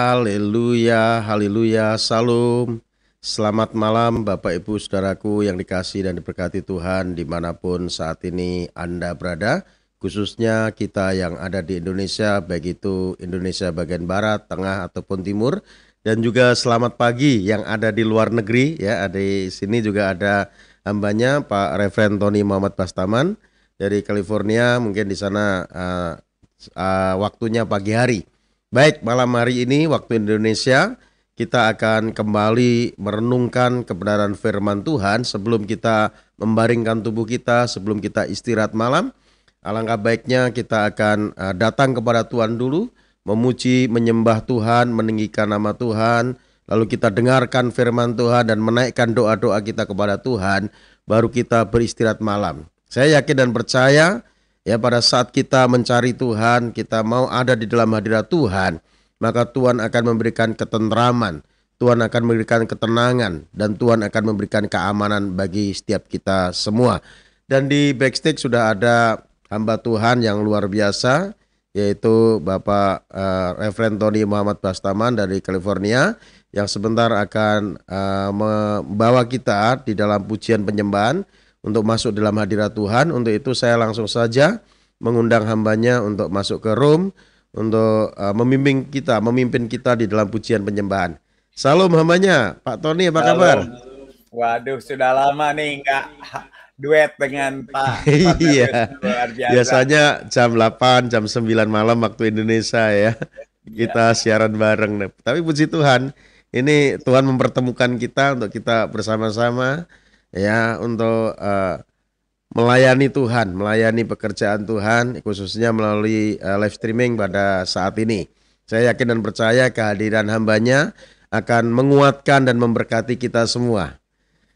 Haleluya, haleluya, salam. Selamat malam Bapak Ibu Saudaraku yang dikasihi dan diberkati Tuhan dimanapun saat ini Anda berada. Khususnya kita yang ada di Indonesia, baik itu Indonesia bagian Barat, Tengah ataupun Timur. Dan juga selamat pagi yang ada di luar negeri. Ya, di sini juga ada hambanya Pak Reverend Tony Muhammad Bastaman dari California. Mungkin di sana waktunya pagi hari. Baik, malam hari ini waktu Indonesia kita akan kembali merenungkan kebenaran firman Tuhan sebelum kita membaringkan tubuh kita, sebelum kita istirahat malam. Alangkah baiknya kita akan datang kepada Tuhan dulu, memuji, menyembah Tuhan, meninggikan nama Tuhan, lalu kita dengarkan firman Tuhan dan menaikkan doa-doa kita kepada Tuhan, baru kita beristirahat malam. Saya yakin dan percaya ya, pada saat kita mencari Tuhan, kita mau ada di dalam hadirat Tuhan, maka Tuhan akan memberikan ketentraman, Tuhan akan memberikan ketenangan, dan Tuhan akan memberikan keamanan bagi setiap kita semua. Dan di backstage sudah ada hamba Tuhan yang luar biasa, yaitu Bapak Reverend Tony Muhammad Bastaman dari California, yang sebentar akan membawa kita di dalam pujian penyembahan untuk masuk dalam hadirat Tuhan. Untuk itu saya langsung saja mengundang hambanya untuk masuk ke room untuk memimpin kita di dalam pujian penyembahan. Salam hambanya, Pak Tony, apa kabar? Waduh, sudah lama nih nggak duet dengan Pak Iya, luar biasa. biasanya jam 8, jam 9 malam waktu Indonesia ya. Kita siaran bareng. Tapi puji Tuhan, ini Tuhan mempertemukan kita untuk kita bersama-sama ya, untuk melayani Tuhan, melayani pekerjaan Tuhan, khususnya melalui live streaming pada saat ini. Saya yakin dan percaya kehadiran hambanya akan menguatkan dan memberkati kita semua.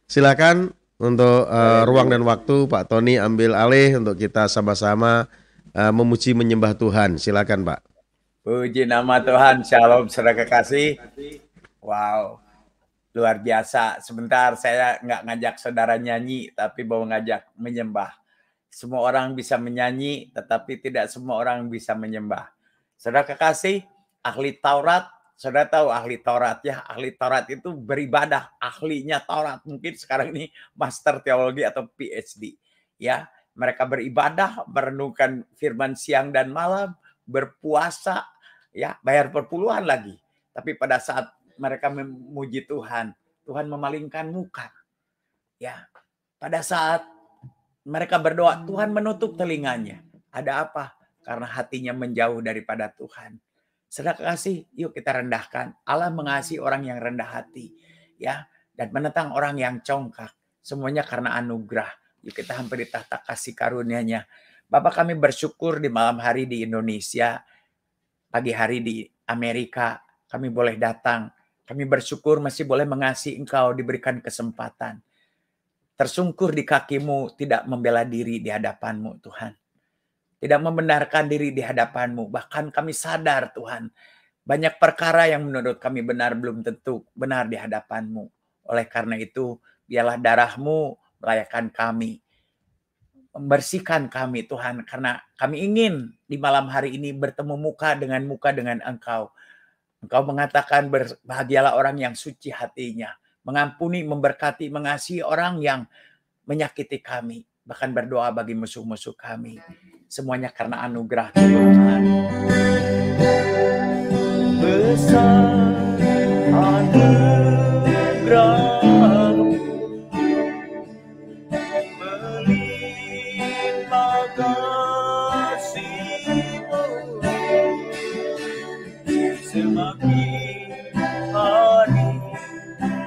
Silakan untuk ruang dan waktu Pak Tony ambil alih untuk kita sama-sama memuji menyembah Tuhan. Silakan Pak. Puji nama Tuhan, shalom saudara kekasih. Wow, luar biasa. Sebentar saya nggak ngajak saudara nyanyi, tapi mau ngajak menyembah. Semua orang bisa menyanyi, tetapi tidak semua orang bisa menyembah. Saudara kekasih, ahli Taurat, saudara tahu ahli Taurat ya, ahli Taurat itu beribadah, ahlinya Taurat. Mungkin sekarang ini master teologi atau PhD. Ya, mereka beribadah, merenungkan firman siang dan malam, berpuasa, ya, bayar perpuluhan lagi. Tapi pada saat mereka memuji Tuhan, Tuhan memalingkan muka. Ya, pada saat mereka berdoa, Tuhan menutup telinganya. Ada apa? Karena hatinya menjauh daripada Tuhan. Saudara kasih, yuk kita rendahkan. Allah mengasihi orang yang rendah hati, ya, dan menentang orang yang congkak. Semuanya karena anugerah. Yuk kita hampiri tahta kasih karunia-Nya. Bapak, kami bersyukur di malam hari di Indonesia, pagi hari di Amerika, kami boleh datang. Kami bersyukur masih boleh mengasihi Engkau, diberikan kesempatan. Tersungkur di kaki-Mu, tidak membela diri di hadapan-Mu, Tuhan. Tidak membenarkan diri di hadapan-Mu. Bahkan kami sadar, Tuhan, banyak perkara yang menurut kami benar belum tentu benar di hadapan-Mu. Oleh karena itu, biarlah darah-Mu melayakan kami. Membersihkan kami, Tuhan, karena kami ingin di malam hari ini bertemu muka dengan Engkau. Engkau mengatakan berbahagialah orang yang suci hatinya, mengampuni, memberkati, mengasihi orang yang menyakiti kami, bahkan berdoa bagi musuh-musuh kami. Semuanya karena anugerah Tuhan. Besar anugerah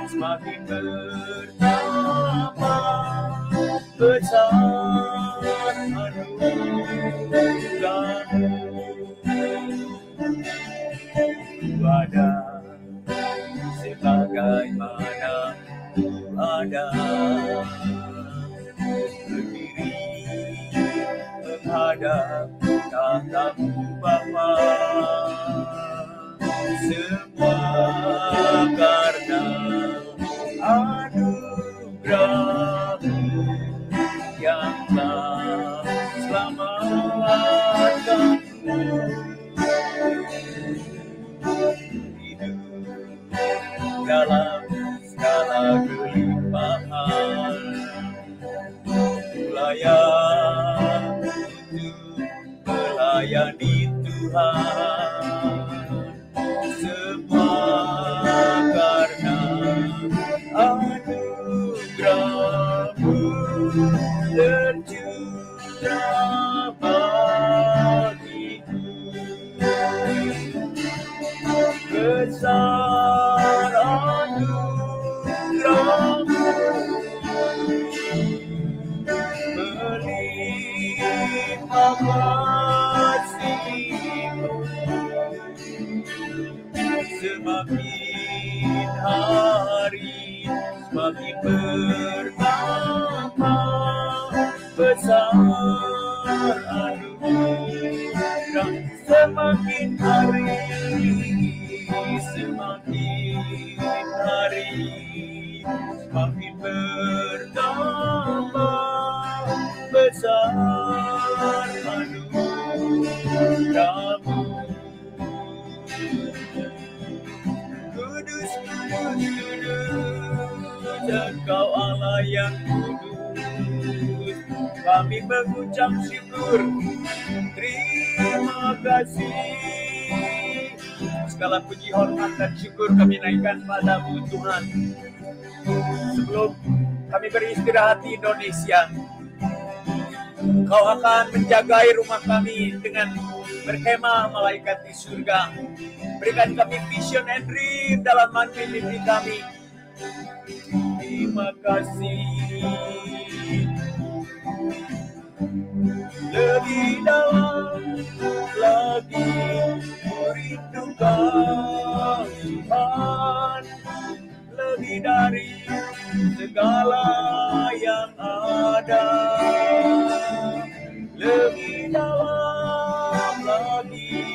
semakin bertambah, besar anugerah-Mu ada sebagaimana Ku ada, berdiri menghadap tahta-Mu Bapa. Semua karena anugerah-Mu yang telah selamatkan-Ku. dalam segala kelimpahan. Layak untuk melayani Tuhan, semua karena anugerah-Mu tercurah bagiku. Besar anugerah-Mu, melimpah kasih-Mu, semakin hari semakin bertambah besar anugerah, semakin hari semakin bertambah besar anugerah-Mu. Kudus, kudus, kudus, Engkau Allah yang kudus. Kami mengucap syukur, terima kasih. Segala puji, hormat, dan syukur kami naikkan padamu Tuhan. Sebelum kami beristirahat di Indonesia, Kau akan menjagai rumah kami dengan berkemah malaikat di surga. Berikan kami vision and dream dalam mimpi kami. Terima kasih. Lebih dalam lagi merindukan Tuhan, lebih dari segala yang ada. Lebih dalam lagi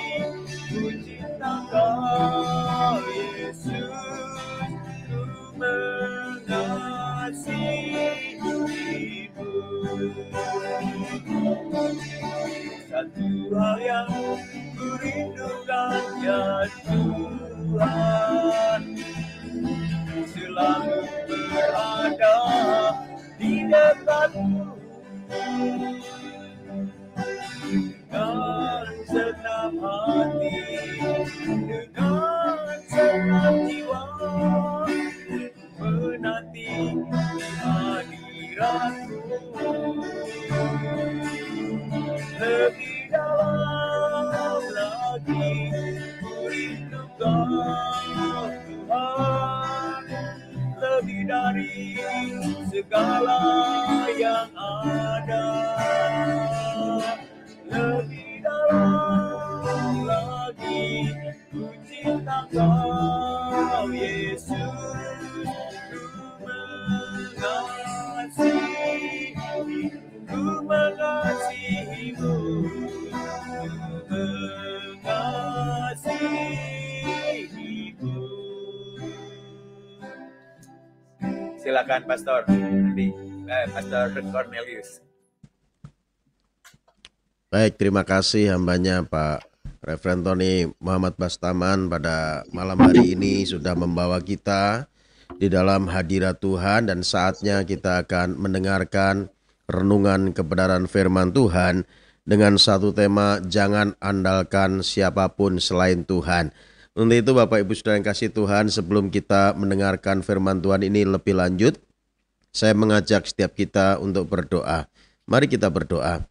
ku cinta Kau Yesus, ku mengasihi-Mu. Satu hal yang ku rindukan ya Tuhan, selalu berada di dekat-Mu. Dengan senang hati, dengan senang jiwa, menanti hadirat-Mu. Lebih dalam lagi ku rindukan Tuhan, lebih dari segala yang ada. Lebih dalam lagi ku cinta Kau Yesus, ku mengasihi-Mu, mengasihi-Mu. Silakan Pastor Cornelius. Baik, terima kasih hambanya Pak Reverend Tony Muhammad Bastaman pada malam hari ini sudah membawa kita di dalam hadirat Tuhan, dan saatnya kita akan mendengarkan renungan kebenaran firman Tuhan dengan satu tema, jangan andalkan siapapun selain Tuhan. Untuk itu Bapak Ibu Saudara yang kasih Tuhan, sebelum kita mendengarkan firman Tuhan ini lebih lanjut, saya mengajak setiap kita untuk berdoa. Mari kita berdoa.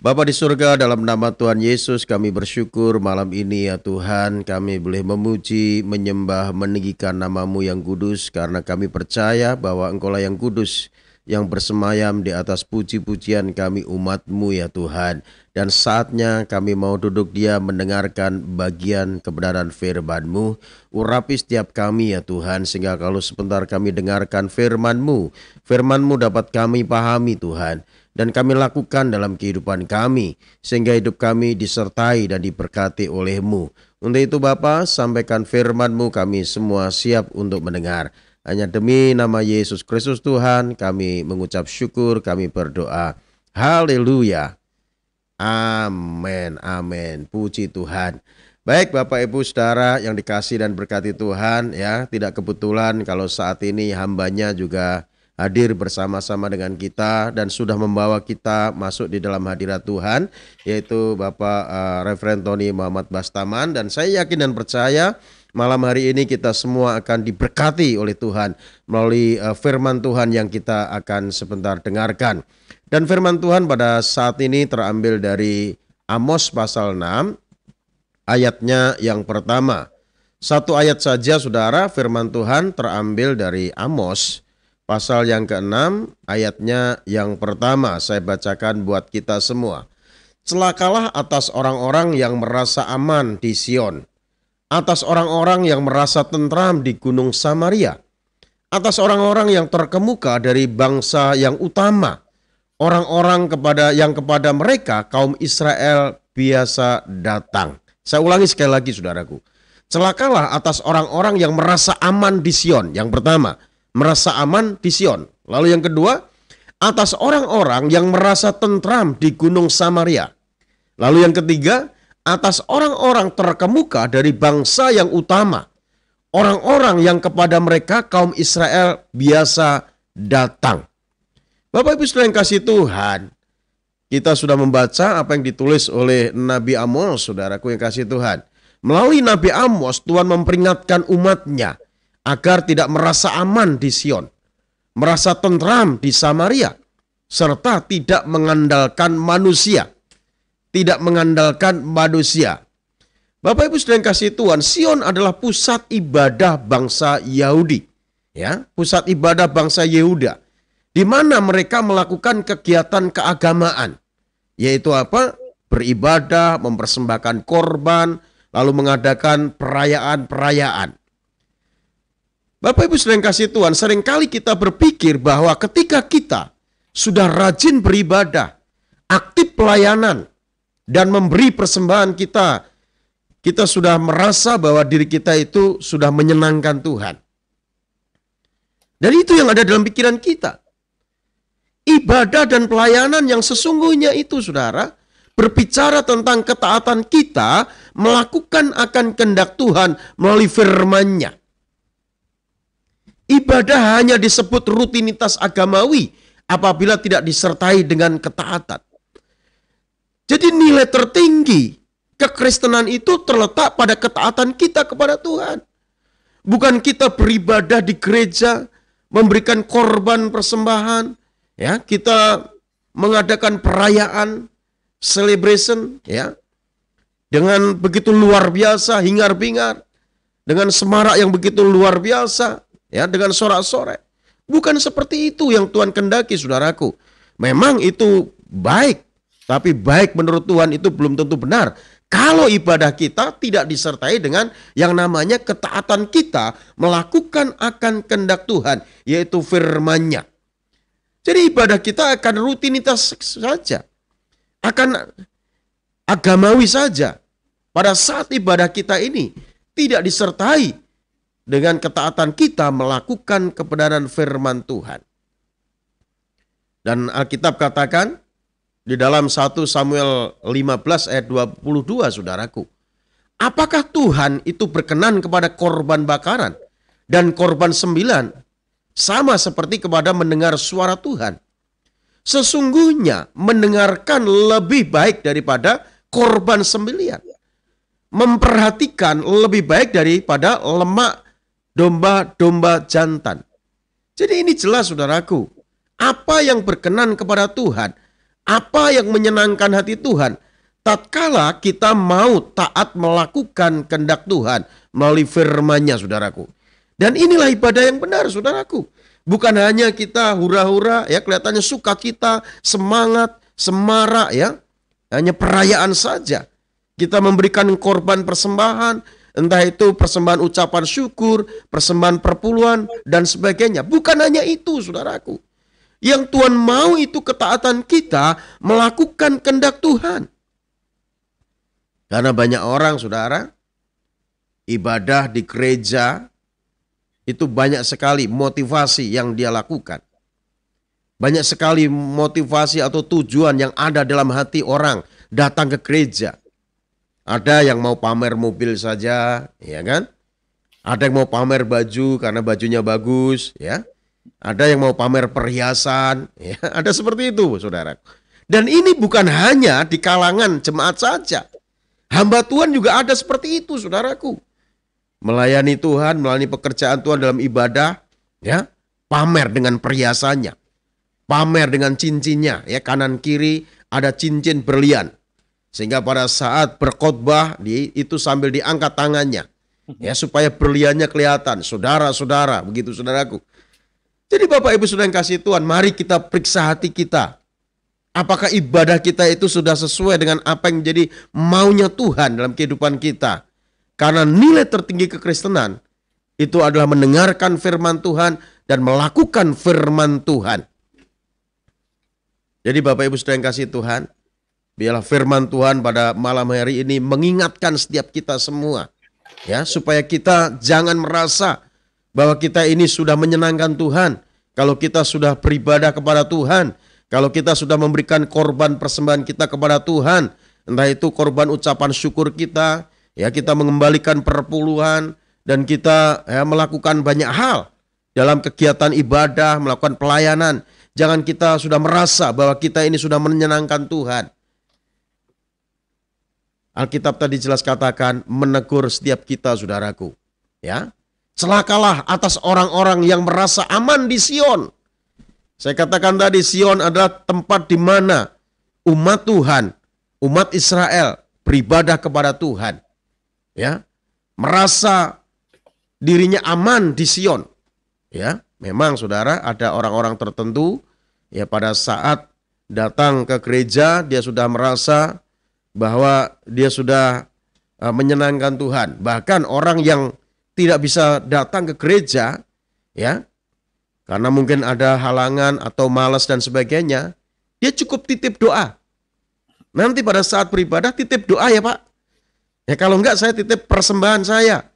Bapa di surga, dalam nama Tuhan Yesus kami bersyukur malam ini ya Tuhan, kami boleh memuji, menyembah, meninggikan nama-Mu yang kudus, karena kami percaya bahwa Engkau-lah yang kudus, yang bersemayam di atas puji-pujian kami umat-Mu ya Tuhan. Dan saatnya kami mau duduk diam mendengarkan bagian kebenaran firman-Mu. Urapi setiap kami ya Tuhan, sehingga kalau sebentar kami dengarkan firman-Mu, firman-Mu dapat kami pahami Tuhan, dan kami lakukan dalam kehidupan kami, sehingga hidup kami disertai dan diberkati oleh-Mu. Untuk itu Bapa, sampaikan firman-Mu, kami semua siap untuk mendengar. Hanya demi nama Yesus Kristus Tuhan, kami mengucap syukur, kami berdoa. Haleluya. Amin, amin. Puji Tuhan. Baik Bapak Ibu Saudara yang dikasih dan berkati Tuhan, ya, tidak kebetulan kalau saat ini hambanya juga hadir bersama-sama dengan kita dan sudah membawa kita masuk di dalam hadirat Tuhan, yaitu Bapak Reverend Tony Muhammad Bastaman. Dan saya yakin dan percaya malam hari ini kita semua akan diberkati oleh Tuhan melalui firman Tuhan yang kita akan sebentar dengarkan. Dan firman Tuhan pada saat ini terambil dari Amos pasal 6, ayatnya yang pertama. Satu ayat saja saudara, firman Tuhan terambil dari Amos pasal yang ke-6, ayatnya yang pertama. Saya bacakan buat kita semua. Celakalah atas orang-orang yang merasa aman di Sion, atas orang-orang yang merasa tentram di gunung Samaria, atas orang-orang yang terkemuka dari bangsa yang utama, orang-orang yang kepada mereka kaum Israel biasa datang. Saya ulangi sekali lagi saudaraku. Celakalah atas orang-orang yang merasa aman di Sion. Yang pertama, merasa aman di Sion. Lalu yang kedua, atas orang-orang yang merasa tentram di gunung Samaria. Lalu yang ketiga, atas orang-orang terkemuka dari bangsa yang utama, orang-orang yang kepada mereka kaum Israel biasa datang. Bapak Ibu Saudara yang kasih Tuhan, kita sudah membaca apa yang ditulis oleh Nabi Amos, saudaraku yang kasih Tuhan. Melalui Nabi Amos, Tuhan memperingatkan umatnya agar tidak merasa aman di Sion, merasa tentram di Samaria, serta tidak mengandalkan manusia. Tidak mengandalkan manusia. Bapak Ibu Saudara yang kasih Tuhan, Sion adalah pusat ibadah bangsa Yahudi. Ya, pusat ibadah bangsa Yehuda, di mana mereka melakukan kegiatan keagamaan, yaitu apa? Beribadah, mempersembahkan korban, lalu mengadakan perayaan-perayaan. Bapak Ibu Saudara yang kasih Tuhan, seringkali kita berpikir bahwa ketika kita sudah rajin beribadah, aktif pelayanan, dan memberi persembahan kita sudah merasa bahwa diri kita itu sudah menyenangkan Tuhan. Dan itu yang ada dalam pikiran kita. Ibadah dan pelayanan yang sesungguhnya itu, saudara, berbicara tentang ketaatan kita melakukan akan kehendak Tuhan melalui firman-Nya. Ibadah hanya disebut rutinitas agamawi apabila tidak disertai dengan ketaatan. Jadi nilai tertinggi kekristenan itu terletak pada ketaatan kita kepada Tuhan. Bukan kita beribadah di gereja, memberikan korban persembahan, ya, kita mengadakan perayaan, celebration, ya, dengan begitu luar biasa, hingar-bingar, dengan semarak yang begitu luar biasa, ya, dengan sorak-sorai. Bukan seperti itu yang Tuhan kehendaki, saudaraku. Memang itu baik, tapi baik menurut Tuhan itu belum tentu benar kalau ibadah kita tidak disertai dengan yang namanya ketaatan kita melakukan akan kehendak Tuhan, yaitu firman-Nya. Jadi ibadah kita akan rutinitas saja, akan agamawi saja. Pada saat ibadah kita ini tidak disertai dengan ketaatan kita melakukan kebenaran firman Tuhan. Dan Alkitab katakan di dalam 1 Samuel 15 ayat 22, saudaraku. Apakah Tuhan itu berkenan kepada korban bakaran dan korban sembilan sama seperti kepada mendengar suara Tuhan? Sesungguhnya mendengarkan lebih baik daripada korban sembelihan. Memperhatikan lebih baik daripada lemak domba-domba jantan. Jadi ini jelas, saudaraku. Apa yang berkenan kepada Tuhan, apa yang menyenangkan hati Tuhan, tatkala kita mau taat melakukan kehendak Tuhan melalui firman-Nya, saudaraku. Dan inilah ibadah yang benar, saudaraku. Bukan hanya kita hura-hura, ya, kelihatannya sukacita, semangat, semarak, ya, hanya perayaan saja. Kita memberikan korban persembahan, entah itu persembahan ucapan syukur, persembahan perpuluhan, dan sebagainya. Bukan hanya itu, saudaraku. Yang Tuhan mau itu ketaatan kita melakukan kehendak Tuhan. Karena banyak orang, saudara, ibadah di gereja itu banyak sekali motivasi yang dia lakukan. Banyak sekali motivasi atau tujuan yang ada dalam hati orang datang ke gereja. Ada yang mau pamer mobil saja, ya kan? Ada yang mau pamer baju karena bajunya bagus, ya. Ada yang mau pamer perhiasan, ya. Ada seperti itu, saudara. Dan ini bukan hanya di kalangan jemaat saja. Hamba Tuhan juga ada seperti itu, saudaraku. Melayani Tuhan, melayani pekerjaan Tuhan dalam ibadah, ya. Pamer dengan perhiasannya, pamer dengan cincinnya, ya, kanan kiri ada cincin berlian. Sehingga pada saat berkhotbah itu sambil diangkat tangannya, ya, supaya berliannya kelihatan. Saudara-saudara, begitu saudaraku. Jadi Bapak Ibu Saudara yang kasih Tuhan, mari kita periksa hati kita. Apakah ibadah kita itu sudah sesuai dengan apa yang menjadi maunya Tuhan dalam kehidupan kita? Karena nilai tertinggi kekristenan itu adalah mendengarkan firman Tuhan dan melakukan firman Tuhan. Jadi Bapak Ibu Saudara yang kasih Tuhan, biarlah firman Tuhan pada malam hari ini mengingatkan setiap kita semua, ya, supaya kita jangan merasa bahwa kita ini sudah menyenangkan Tuhan. Kalau kita sudah beribadah kepada Tuhan, kalau kita sudah memberikan korban persembahan kita kepada Tuhan, entah itu korban ucapan syukur kita, ya, kita mengembalikan perpuluhan dan kita, ya, melakukan banyak hal dalam kegiatan ibadah, melakukan pelayanan. Jangan kita sudah merasa bahwa kita ini sudah menyenangkan Tuhan. Alkitab tadi jelas katakan menegur setiap kita, saudaraku. Ya, celakalah atas orang-orang yang merasa aman di Sion. Saya katakan tadi, Sion adalah tempat di mana umat Tuhan, umat Israel beribadah kepada Tuhan. Ya, merasa dirinya aman di Sion. Ya, memang saudara ada orang-orang tertentu, ya, pada saat datang ke gereja dia sudah merasa bahwa dia sudah menyenangkan Tuhan. Bahkan orang yang tidak bisa datang ke gereja, ya, karena mungkin ada halangan atau malas dan sebagainya, dia cukup titip doa. Nanti pada saat beribadah titip doa ya Pak. Ya kalau enggak saya titip persembahan saya.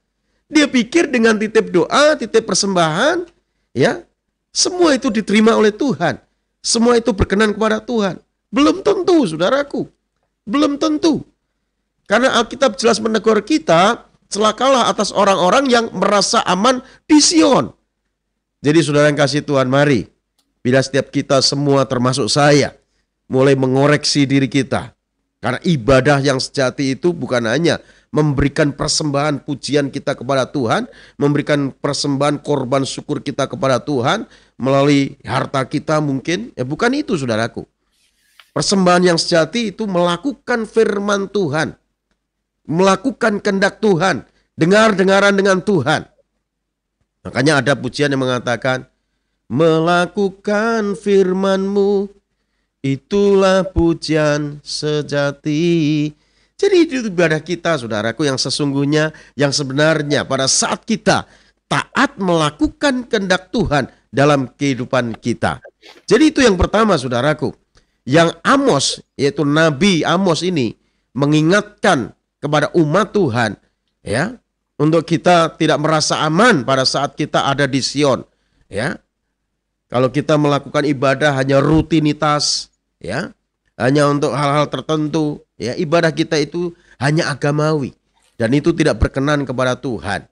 Dia pikir dengan titip doa, titip persembahan, ya, semua itu diterima oleh Tuhan. Semua itu berkenan kepada Tuhan. Belum tentu, saudaraku. Belum tentu. Karena Alkitab jelas menegur kita, celakalah atas orang-orang yang merasa aman di Sion. Jadi saudara yang kasih Tuhan, mari, bila setiap kita semua termasuk saya, mulai mengoreksi diri kita. Karena ibadah yang sejati itu bukan hanya memberikan persembahan pujian kita kepada Tuhan, memberikan persembahan korban syukur kita kepada Tuhan, melalui harta kita mungkin, ya bukan itu saudaraku. Persembahan yang sejati itu melakukan firman Tuhan, melakukan kehendak Tuhan, dengar-dengaran dengan Tuhan. Makanya ada pujian yang mengatakan, melakukan firman-Mu, itulah pujian sejati. Jadi itu ibadah kita, saudaraku, yang sesungguhnya, yang sebenarnya pada saat kita taat melakukan kehendak Tuhan dalam kehidupan kita. Jadi itu yang pertama, saudaraku. Yang Amos, yaitu Nabi Amos ini mengingatkan kepada umat Tuhan, ya, untuk kita tidak merasa aman pada saat kita ada di Sion, ya. Kalau kita melakukan ibadah hanya rutinitas, ya, hanya untuk hal-hal tertentu, ya, ibadah kita itu hanya agamawi dan itu tidak berkenan kepada Tuhan.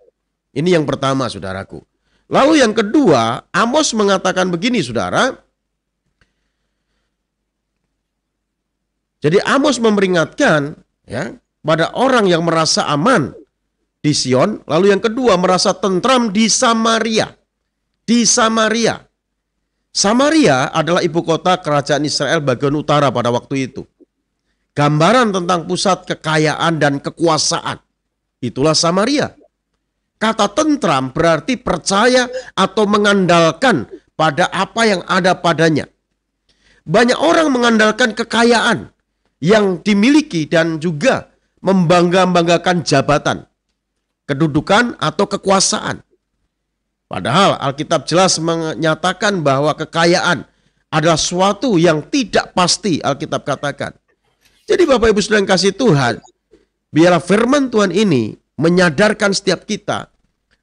Ini yang pertama, saudaraku. Lalu yang kedua, Amos mengatakan begini, saudara. Jadi Amos memperingatkan, ya, pada orang yang merasa aman di Sion, lalu yang kedua merasa tentram di Samaria. Di Samaria. Samaria adalah ibu kota kerajaan Israel bagian utara pada waktu itu. Gambaran tentang pusat kekayaan dan kekuasaan. Itulah Samaria. Kata tentram berarti percaya atau mengandalkan pada apa yang ada padanya. Banyak orang mengandalkan kekayaan yang dimiliki dan juga membangga-banggakan jabatan, kedudukan atau kekuasaan. Padahal Alkitab jelas menyatakan bahwa kekayaan adalah suatu yang tidak pasti, Alkitab katakan. Jadi Bapak Ibu Saudara yang kasih Tuhan, biarlah firman Tuhan ini menyadarkan setiap kita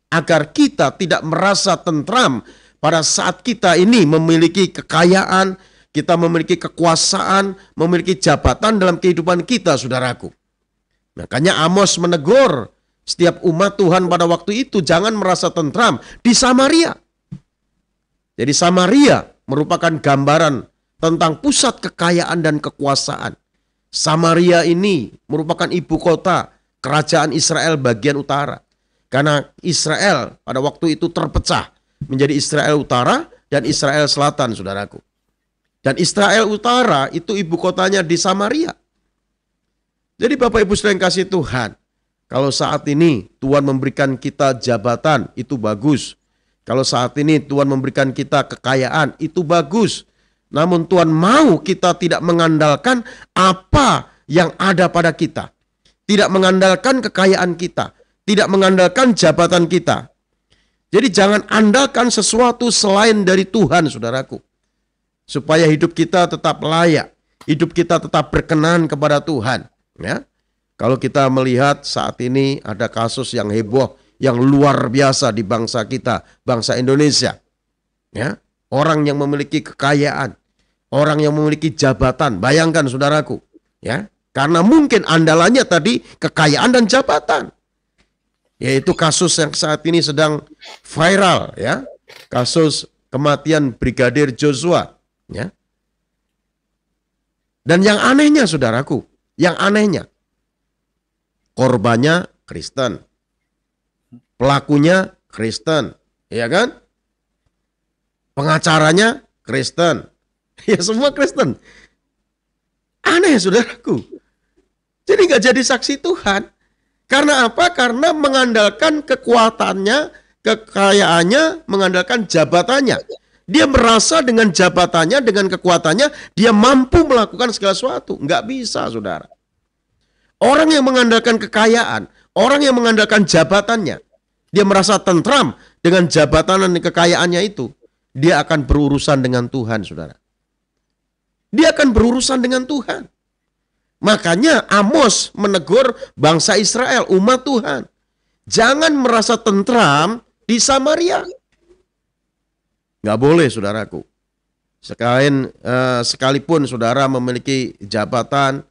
agar kita tidak merasa tentram pada saat kita ini memiliki kekayaan, kita memiliki kekuasaan, memiliki jabatan dalam kehidupan kita, saudaraku. Makanya Amos menegur setiap umat Tuhan pada waktu itu jangan merasa tentram di Samaria. Jadi Samaria merupakan gambaran tentang pusat kekayaan dan kekuasaan. Samaria ini merupakan ibu kota kerajaan Israel bagian utara. Karena Israel pada waktu itu terpecah menjadi Israel Utara dan Israel Selatan, saudaraku. Dan Israel Utara itu ibu kotanya di Samaria. Jadi Bapak Ibu saudara yang kasih Tuhan, kalau saat ini Tuhan memberikan kita jabatan, itu bagus. Kalau saat ini Tuhan memberikan kita kekayaan, itu bagus. Namun Tuhan mau kita tidak mengandalkan apa yang ada pada kita. Tidak mengandalkan kekayaan kita. Tidak mengandalkan jabatan kita. Jadi jangan andalkan sesuatu selain dari Tuhan, saudaraku. Supaya hidup kita tetap layak. Hidup kita tetap berkenan kepada Tuhan. Ya. Kalau kita melihat saat ini ada kasus yang heboh, yang luar biasa di bangsa kita, bangsa Indonesia. Ya. Orang yang memiliki kekayaan, orang yang memiliki jabatan, bayangkan saudaraku. Ya. Karena mungkin andalannya tadi kekayaan dan jabatan. Yaitu kasus yang saat ini sedang viral, ya, kasus kematian Brigadir Joshua, ya. Dan yang anehnya, saudaraku, yang anehnya, korbannya Kristen, pelakunya Kristen, ya kan? Pengacaranya Kristen, ya semua Kristen. Aneh, saudaraku. Jadi nggak jadi saksi Tuhan. Karena apa? Karena mengandalkan kekuatannya, kekayaannya, mengandalkan jabatannya. Dia merasa dengan jabatannya, dengan kekuatannya, dia mampu melakukan segala sesuatu. Nggak bisa, saudara. Orang yang mengandalkan kekayaan, orang yang mengandalkan jabatannya, dia merasa tentram dengan jabatan dan kekayaannya itu. Dia akan berurusan dengan Tuhan, saudara. Dia akan berurusan dengan Tuhan. Makanya Amos menegur bangsa Israel, umat Tuhan. Jangan merasa tentram di Samaria. Nggak boleh, saudaraku. Sekalipun saudara memiliki jabatan,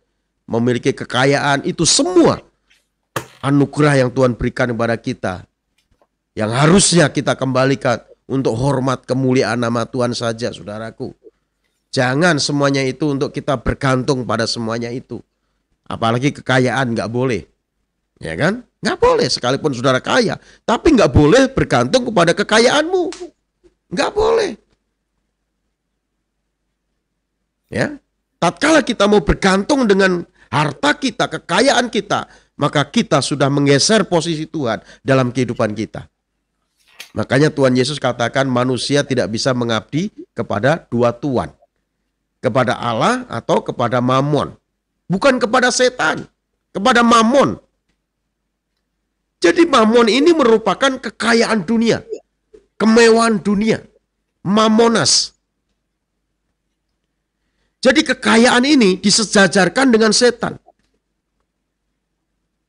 memiliki kekayaan, itu semua anugerah yang Tuhan berikan kepada kita. Yang harusnya kita kembalikan untuk hormat kemuliaan nama Tuhan saja, saudaraku. Jangan semuanya itu untuk kita bergantung pada semuanya itu. Apalagi kekayaan nggak boleh. Ya kan? Nggak boleh sekalipun saudara kaya. Tapi nggak boleh bergantung kepada kekayaanmu. Nggak boleh. Ya. Tatkala kita mau bergantung dengan harta kita, kekayaan kita, maka kita sudah menggeser posisi Tuhan dalam kehidupan kita. Makanya Tuhan Yesus katakan manusia tidak bisa mengabdi kepada dua tuan. Kepada Allah atau kepada Mammon. Bukan kepada setan, kepada Mammon. Jadi Mammon ini merupakan kekayaan dunia, kemewahan dunia, Mammonas. Jadi kekayaan ini disejajarkan dengan setan.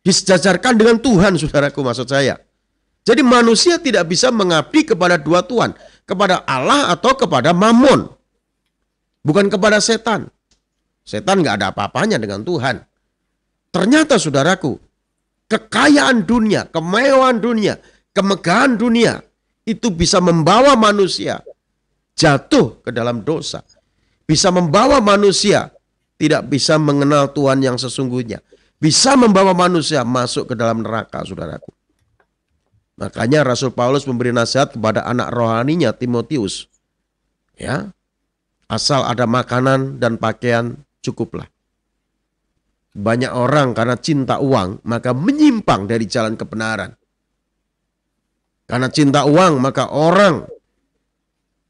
Disejajarkan dengan Tuhan, saudaraku, maksud saya. Jadi manusia tidak bisa mengabdi kepada dua tuan, kepada Allah atau kepada Mammon. Bukan kepada setan. Setan nggak ada apa-apanya dengan Tuhan. Ternyata saudaraku, kekayaan dunia, kemewahan dunia, kemegahan dunia, itu bisa membawa manusia jatuh ke dalam dosa. Bisa membawa manusia tidak bisa mengenal Tuhan yang sesungguhnya. Bisa membawa manusia masuk ke dalam neraka, saudaraku. Makanya Rasul Paulus memberi nasihat kepada anak rohaninya Timotius. Ya. Asal ada makanan dan pakaian cukuplah. Banyak orang karena cinta uang maka menyimpang dari jalan kebenaran. Karena cinta uang maka orang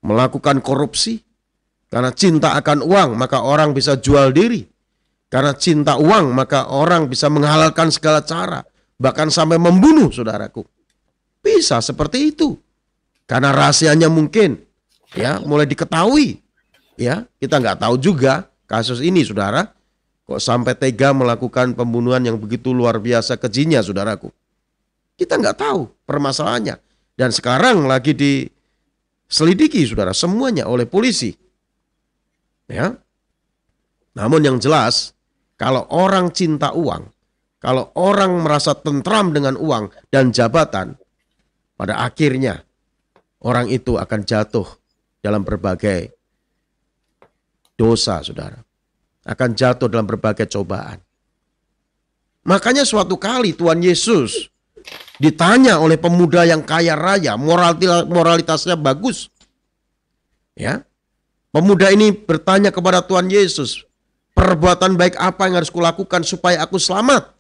melakukan korupsi. Karena cinta akan uang maka orang bisa jual diri. Karena cinta uang maka orang bisa menghalalkan segala cara. Bahkan sampai membunuh, saudaraku. Bisa seperti itu. Karena rahasianya mungkin ya mulai diketahui. Ya, kita nggak tahu juga kasus ini, saudara. Kok sampai tega melakukan pembunuhan yang begitu luar biasa kejinya, saudaraku. Kita nggak tahu permasalahannya. Dan sekarang lagi diselidiki, saudara, semuanya oleh polisi. Ya. Namun yang jelas, kalau orang cinta uang, Kalau orang merasa tentram dengan uang dan jabatan, pada akhirnya orang itu akan jatuh dalam berbagai dosa, saudara. Akan jatuh dalam berbagai cobaan. Makanya suatu kali Tuhan Yesus ditanya oleh pemuda yang kaya raya, moralitasnya bagus. Ya, pemuda ini bertanya kepada Tuhan Yesus, perbuatan baik apa yang harus kulakukan supaya aku selamat?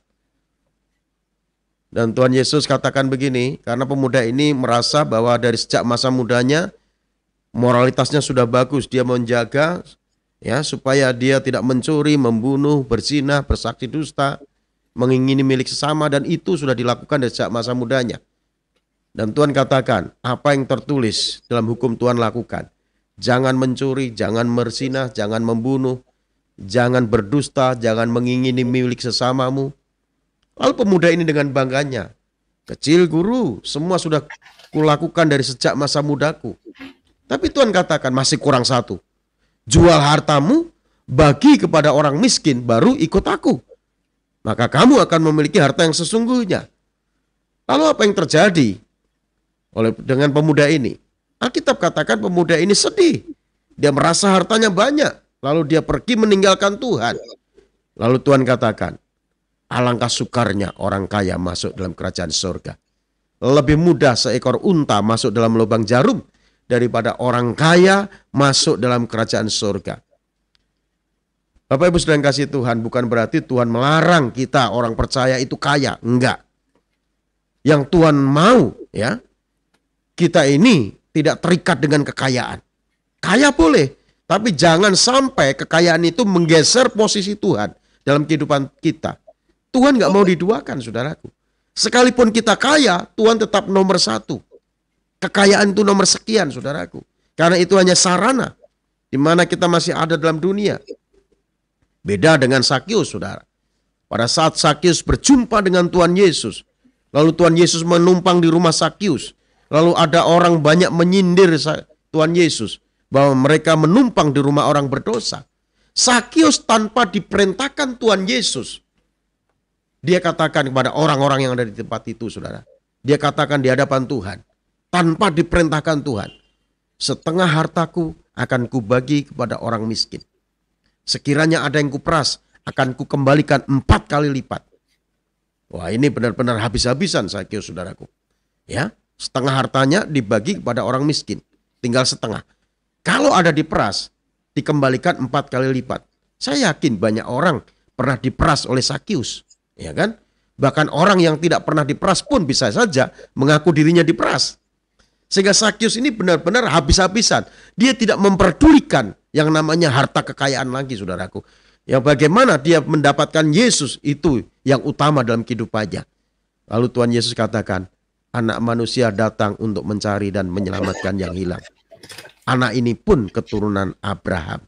Dan Tuhan Yesus katakan begini, karena pemuda ini merasa bahwa dari sejak masa mudanya moralitasnya sudah bagus, dia menjaga ya supaya dia tidak mencuri, membunuh, berzina, bersaksi dusta, mengingini milik sesama, dan itu sudah dilakukan dari sejak masa mudanya. Dan Tuhan katakan, apa yang tertulis dalam hukum Tuhan lakukan. Jangan mencuri, jangan berzina, jangan membunuh, jangan berdusta, jangan mengingini milik sesamamu. Lalu pemuda ini dengan bangganya, kecil guru, semua sudah kulakukan dari sejak masa mudaku. Tapi Tuhan katakan masih kurang satu. Jual hartamu, bagi kepada orang miskin, baru ikut aku. Maka kamu akan memiliki harta yang sesungguhnya. Lalu apa yang terjadi dengan pemuda ini? Alkitab katakan pemuda ini sedih. Dia merasa hartanya banyak. Lalu dia pergi meninggalkan Tuhan. Lalu Tuhan katakan, alangkah sukarnya orang kaya masuk dalam kerajaan surga. Lebih mudah seekor unta masuk dalam lubang jarum daripada orang kaya masuk dalam kerajaan surga. Bapak Ibu sedang kasih Tuhan, bukan berarti Tuhan melarang kita orang percaya itu kaya. Enggak. Yang Tuhan mau, ya, kita ini tidak terikat dengan kekayaan. Kaya boleh, tapi jangan sampai kekayaan itu menggeser posisi Tuhan dalam kehidupan kita. Tuhan nggak mau diduakan, saudaraku. Sekalipun kita kaya, Tuhan tetap nomor satu. Kekayaan itu nomor sekian, saudaraku. Karena itu hanya sarana di mana kita masih ada dalam dunia. Beda dengan Sakius, saudara. Pada saat Sakius berjumpa dengan Tuhan Yesus, lalu Tuhan Yesus menumpang di rumah Sakius, lalu ada orang banyak menyindir Tuhan Yesus bahwa mereka menumpang di rumah orang berdosa. Sakius tanpa diperintahkan Tuhan Yesus, dia katakan kepada orang-orang yang ada di tempat itu, saudara. Dia katakan di hadapan Tuhan, tanpa diperintahkan Tuhan, setengah hartaku akan kubagi kepada orang miskin. Sekiranya ada yang kuperas, akan kukembalikan 4 kali lipat. Wah, ini benar-benar habis-habisan Sakius, saudaraku. Ya, setengah hartanya dibagi kepada orang miskin, tinggal setengah. Kalau ada diperas, dikembalikan 4 kali lipat. Saya yakin banyak orang pernah diperas oleh Sakius. Ya kan? Bahkan orang yang tidak pernah diperas pun bisa saja mengaku dirinya diperas. Sehingga Sakius ini benar-benar habis-habisan. Dia tidak memperdulikan yang namanya harta kekayaan lagi, saudaraku. Yang bagaimana dia mendapatkan Yesus itu yang utama dalam kehidupannya. Lalu Tuhan Yesus katakan, anak manusia datang untuk mencari dan menyelamatkan yang hilang. Anak ini pun keturunan Abraham.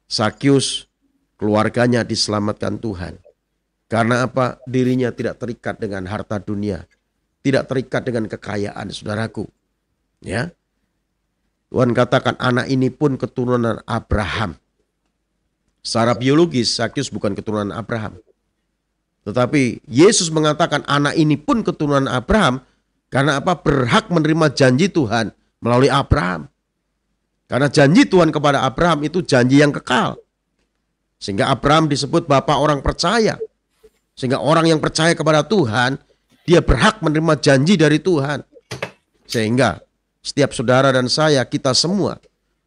Sakius, keluarganya diselamatkan Tuhan. Karena apa? Dirinya tidak terikat dengan harta dunia. Tidak terikat dengan kekayaan, saudaraku. Ya. Tuhan katakan anak ini pun keturunan Abraham. Secara biologis, Sakius bukan keturunan Abraham. Tetapi Yesus mengatakan anak ini pun keturunan Abraham. Karena apa? Berhak menerima janji Tuhan melalui Abraham. Karena janji Tuhan kepada Abraham itu janji yang kekal. Sehingga Abraham disebut bapak orang percaya. Sehingga orang yang percaya kepada Tuhan, dia berhak menerima janji dari Tuhan. Sehingga setiap saudara dan saya, kita semua,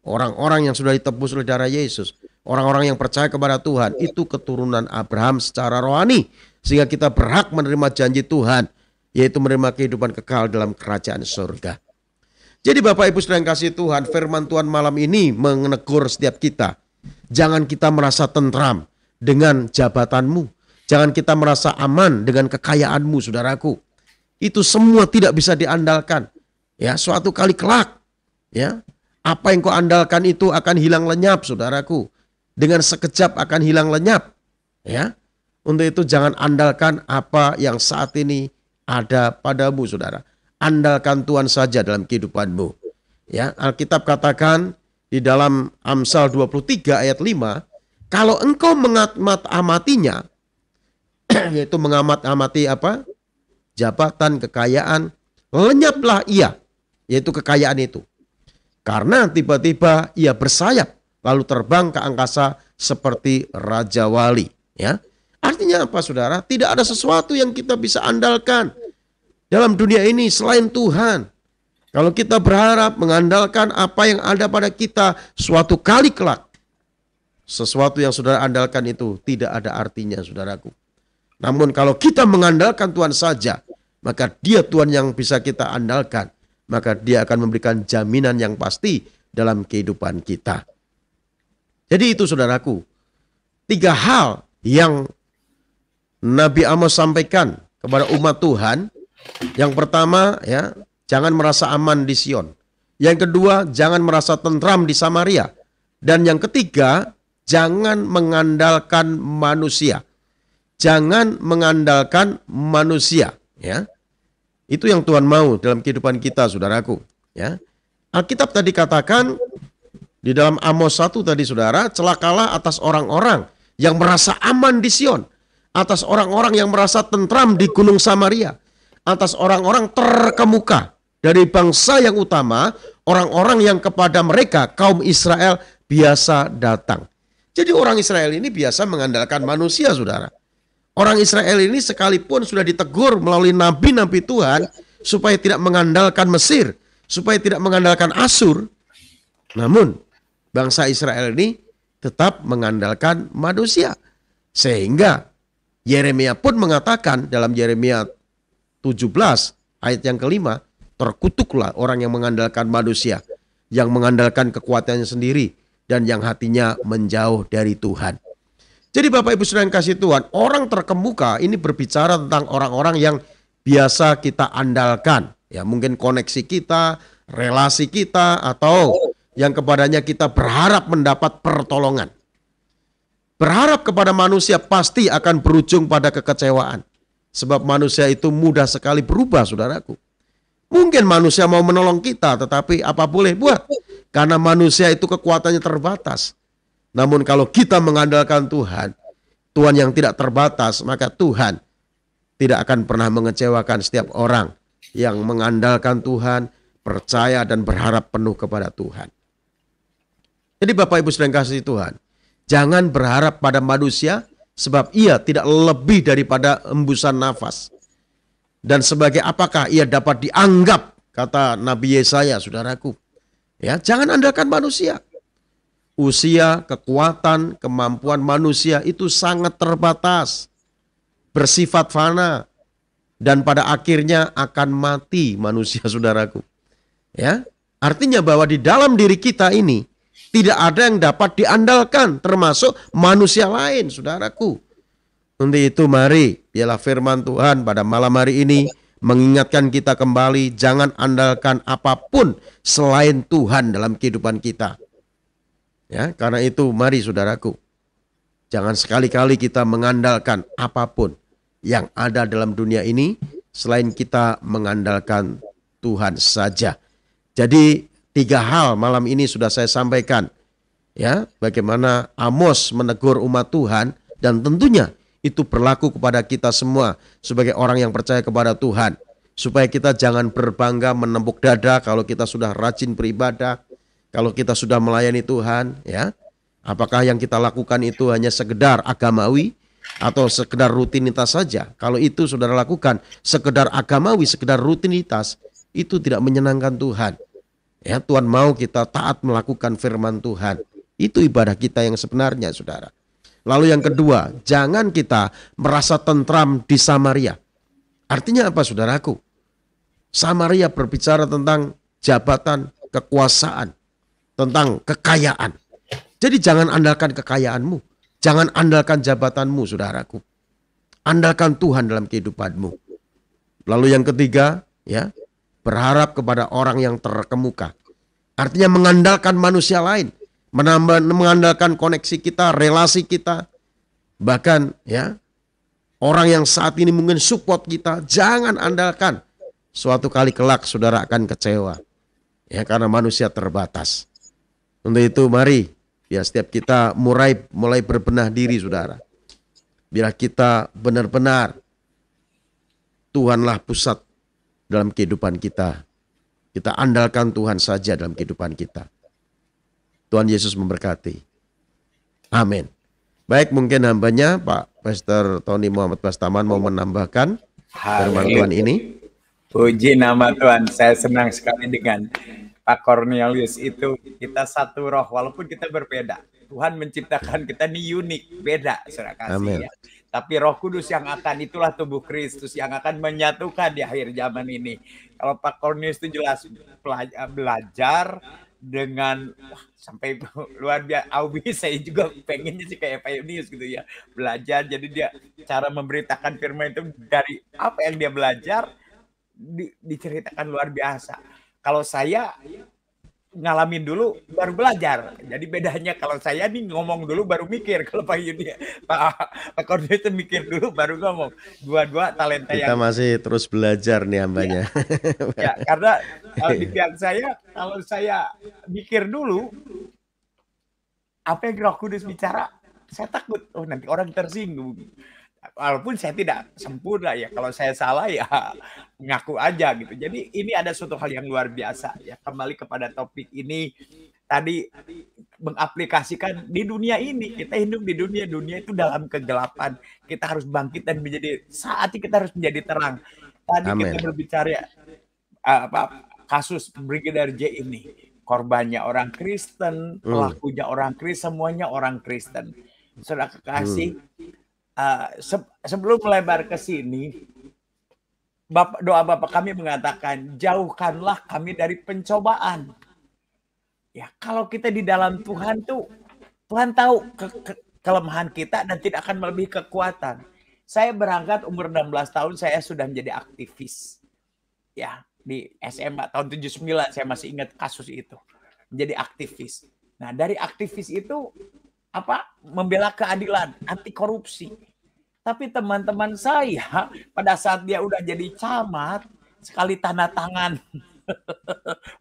orang-orang yang sudah ditebus oleh darah Yesus, orang-orang yang percaya kepada Tuhan, itu keturunan Abraham secara rohani. Sehingga kita berhak menerima janji Tuhan, yaitu menerima kehidupan kekal dalam kerajaan surga. Jadi Bapak Ibu saudara yang kasih Tuhan, firman Tuhan malam ini menegur setiap kita. Jangan kita merasa tentram dengan jabatanmu. Jangan kita merasa aman dengan kekayaanmu, saudaraku. Itu semua tidak bisa diandalkan. Ya, suatu kali kelak, ya, apa yang kau andalkan itu akan hilang lenyap, saudaraku. Dengan sekejap akan hilang lenyap. Ya, untuk itu jangan andalkan apa yang saat ini ada padamu, saudara. Andalkan Tuhan saja dalam kehidupanmu. Ya, Alkitab katakan di dalam Amsal 23 ayat 5, kalau engkau mengamatinya, yaitu mengamati apa? Jabatan, kekayaan, lenyaplah ia, yaitu kekayaan itu. Karena tiba-tiba ia bersayap lalu terbang ke angkasa seperti Raja Wali, ya. Artinya apa, Saudara? Tidak ada sesuatu yang kita bisa andalkan dalam dunia ini selain Tuhan. Kalau kita berharap mengandalkan apa yang ada pada kita, suatu kali kelak sesuatu yang saudara andalkan itu tidak ada artinya, saudaraku. Namun kalau kita mengandalkan Tuhan saja, maka Dia Tuhan yang bisa kita andalkan. Maka Dia akan memberikan jaminan yang pasti dalam kehidupan kita. Jadi itu, saudaraku, 3 hal yang Nabi Amos sampaikan kepada umat Tuhan. Yang pertama, ya, jangan merasa aman di Sion. Yang kedua, jangan merasa tentram di Samaria. Dan yang ketiga, jangan mengandalkan manusia. Jangan mengandalkan manusia, ya. Itu yang Tuhan mau dalam kehidupan kita, saudaraku, ya. Alkitab tadi katakan di dalam Amos 1 tadi, saudara, celakalah atas orang-orang yang merasa aman di Sion, atas orang-orang yang merasa tentram di Gunung Samaria, atas orang-orang terkemuka dari bangsa yang utama, orang-orang yang kepada mereka kaum Israel biasa datang. Jadi orang Israel ini biasa mengandalkan manusia, saudara. Orang Israel ini sekalipun sudah ditegur melalui nabi-nabi Tuhan supaya tidak mengandalkan Mesir, supaya tidak mengandalkan Asur. Namun bangsa Israel ini tetap mengandalkan manusia. Sehingga Yeremia pun mengatakan dalam Yeremia 17 ayat yang kelima, terkutuklah orang yang mengandalkan manusia, yang mengandalkan kekuatannya sendiri, dan yang hatinya menjauh dari Tuhan. Jadi Bapak Ibu Saudara yang kasih Tuhan, orang terkemuka ini berbicara tentang orang-orang yang biasa kita andalkan. Ya, mungkin koneksi kita, relasi kita, atau yang kepadanya kita berharap mendapat pertolongan. Berharap kepada manusia pasti akan berujung pada kekecewaan. Sebab manusia itu mudah sekali berubah, saudaraku. Mungkin manusia mau menolong kita, tetapi apa boleh buat? Karena manusia itu kekuatannya terbatas. Namun kalau kita mengandalkan Tuhan, Tuhan yang tidak terbatas, maka Tuhan tidak akan pernah mengecewakan setiap orang yang mengandalkan Tuhan, percaya dan berharap penuh kepada Tuhan. Jadi Bapak Ibu sedang kasih Tuhan, jangan berharap pada manusia sebab ia tidak lebih daripada embusan nafas. Dan sebagai apakah ia dapat dianggap, kata Nabi Yesaya, saudaraku. Ya, jangan andalkan manusia. Usia, kekuatan, kemampuan manusia itu sangat terbatas, bersifat fana, dan pada akhirnya akan mati manusia, saudaraku. Ya, artinya bahwa di dalam diri kita ini tidak ada yang dapat diandalkan, termasuk manusia lain, saudaraku. Untuk itu mari, biarlah firman Tuhan pada malam hari ini mengingatkan kita kembali, jangan andalkan apapun selain Tuhan dalam kehidupan kita. Ya, karena itu mari saudaraku, jangan sekali-kali kita mengandalkan apapun yang ada dalam dunia ini selain kita mengandalkan Tuhan saja. Jadi 3 hal malam ini sudah saya sampaikan. Ya, bagaimana Amos menegur umat Tuhan, dan tentunya itu berlaku kepada kita semua sebagai orang yang percaya kepada Tuhan. Supaya kita jangan berbangga menempuk dada kalau kita sudah rajin beribadah, kalau kita sudah melayani Tuhan, ya. Apakah yang kita lakukan itu hanya sekedar agamawi atau sekedar rutinitas saja? Kalau itu saudara lakukan sekedar agamawi, sekedar rutinitas, itu tidak menyenangkan Tuhan. Ya, Tuhan mau kita taat melakukan firman Tuhan. Itu ibadah kita yang sebenarnya, saudara. Lalu yang kedua, jangan kita merasa tentram di Samaria. Artinya apa, saudaraku? Samaria berbicara tentang jabatan, kekuasaan, tentang kekayaan. Jadi jangan andalkan kekayaanmu, jangan andalkan jabatanmu, saudaraku. Andalkan Tuhan dalam kehidupanmu. Lalu yang ketiga, ya, berharap kepada orang yang terkemuka. Artinya mengandalkan manusia lain, mengandalkan koneksi kita, relasi kita, bahkan ya orang yang saat ini mungkin support kita, jangan andalkan. Suatu kali kelak saudara akan kecewa, ya, karena manusia terbatas. Untuk itu mari ya setiap kita mulai berbenah diri, saudara. Biar kita benar-benar Tuhanlah pusat dalam kehidupan kita. Kita andalkan Tuhan saja dalam kehidupan kita. Tuhan Yesus memberkati. Amin. Baik, mungkin hambanya Pak Pastor Tony Muhammad Bastaman mau menambahkan firman Tuhan ini. Puji nama Tuhan. Saya senang sekali dengan Pak Cornelius itu. Kita satu roh, walaupun kita berbeda. Tuhan menciptakan kita ini unik, beda, saudara kasih ya. Tapi Roh Kudus yang akan, itulah tubuh Kristus yang akan menyatukan di akhir zaman ini. Kalau Pak Cornelius itu jelas belajar dengan sampai luar biasa. Aubi saya juga pengennya sih kayak Pak Yunius gitu ya, belajar. Jadi dia cara memberitakan firman itu dari apa yang dia belajar diceritakan luar biasa. Kalau saya ngalamin dulu baru belajar. Jadi bedanya kalau saya nih ngomong dulu baru mikir. Kalau Pak Yudi, Pak Cornelius itu mikir dulu baru ngomong. Dua-dua talenta kita yang masih terus belajar nih hambanya. Ya, karena di pihak saya, kalau saya mikir dulu apa yang Roh Kudus bicara, saya takut. Oh, nanti orang tersinggung. Walaupun saya tidak sempurna ya, kalau saya salah ya ngaku aja gitu. Jadi ini ada suatu hal yang luar biasa ya. Kembali kepada topik ini tadi, mengaplikasikan di dunia ini. Kita hidup di dunia itu dalam kegelapan. Kita harus bangkit dan menjadi, saatnya kita harus menjadi terang. Tadi Amen. kita berbicara kasus Brigadir J ini. Korbannya orang Kristen, pelakunya orang Kristen, semuanya orang Kristen. Saudara kekasih, sebelum melebar ke sini, doa Bapak kami mengatakan, jauhkanlah kami dari pencobaan. Ya, kalau kita di dalam Tuhan tuh, Tuhan tahu kelemahan kita dan tidak akan melebihi kekuatan. Saya berangkat umur 16 tahun, saya sudah menjadi aktivis. Ya, di SMA tahun 79, saya masih ingat kasus itu. Menjadi aktivis. Nah, dari aktivis itu membela keadilan, anti korupsi. Tapi teman-teman saya pada saat dia udah jadi camat, sekali tanda tangan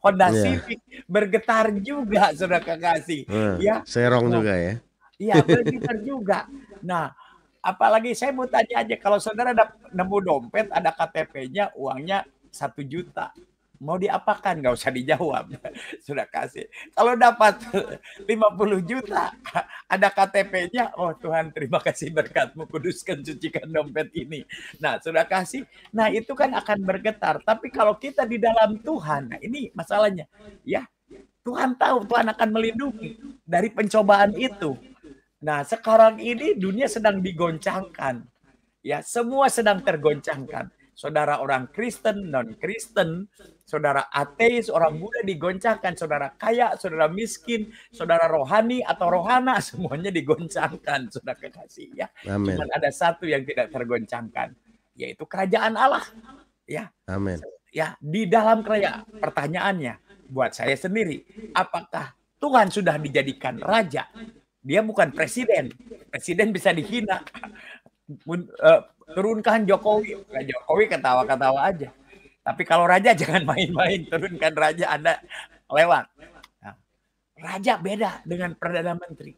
Honda Civic bergetar juga, saudara kekasih. Ya, serong juga ya. Iya, bergetar juga. Nah, apalagi saya mau tanya aja, kalau saudara nemu dompet, ada KTP-nya, uangnya 1 juta. Mau diapakan? Nggak usah dijawab. Sudah kasih. Kalau dapat 50 juta, ada KTP-nya, oh Tuhan terima kasih berkat-Mu, kuduskan, sucikan dompet ini. Nah, sudah kasih. Nah, itu kan akan bergetar. Tapi kalau kita di dalam Tuhan, nah ini masalahnya. Ya, Tuhan tahu, Tuhan akan melindungi dari pencobaan itu. Nah, sekarang ini dunia sedang digoncangkan. Ya, semua sedang tergoncangkan. Saudara orang Kristen, non-Kristen, saudara ateis, orang Buddha digoncangkan, saudara kaya, saudara miskin, saudara rohani atau rohana, semuanya digoncangkan, saudara kekasih ya. Cuma ada satu yang tidak tergoncangkan, yaitu kerajaan Allah. Ya. Amin. Ya, di dalam kerajaan, pertanyaannya buat saya sendiri, apakah Tuhan sudah dijadikan raja? Dia bukan presiden. Presiden bisa dihina. Turunkan Jokowi. Jokowi ketawa-ketawa aja. Tapi kalau raja jangan main-main. Turunkan raja, Anda lewat. Nah, raja beda dengan Perdana Menteri.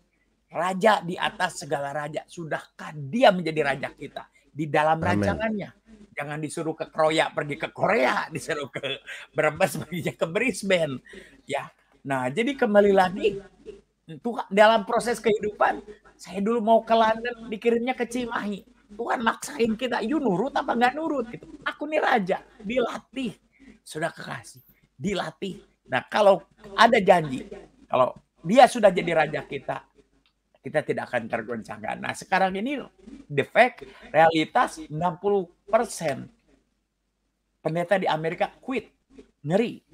Raja di atas segala raja. Sudahkah dia menjadi raja kita? Di dalam rancangannya. Jangan disuruh ke Kroya, pergi ke Korea. Disuruh ke Brebes, pergi ke Brisbane. Ya. Nah, jadi kembali lagi. Tuhan, dalam proses kehidupan, saya dulu mau ke London, dikirimnya ke Cimahi. Tuhan maksain kita, you nurut apa nggak nurut? Gitu. Aku nih raja, dilatih. Sudah kekasih, dilatih. Nah, kalau ada janji, kalau dia sudah jadi raja kita, kita tidak akan tergoncangkan. Nah, sekarang ini the fact, realitas 60% pendeta di Amerika quit, ngeri.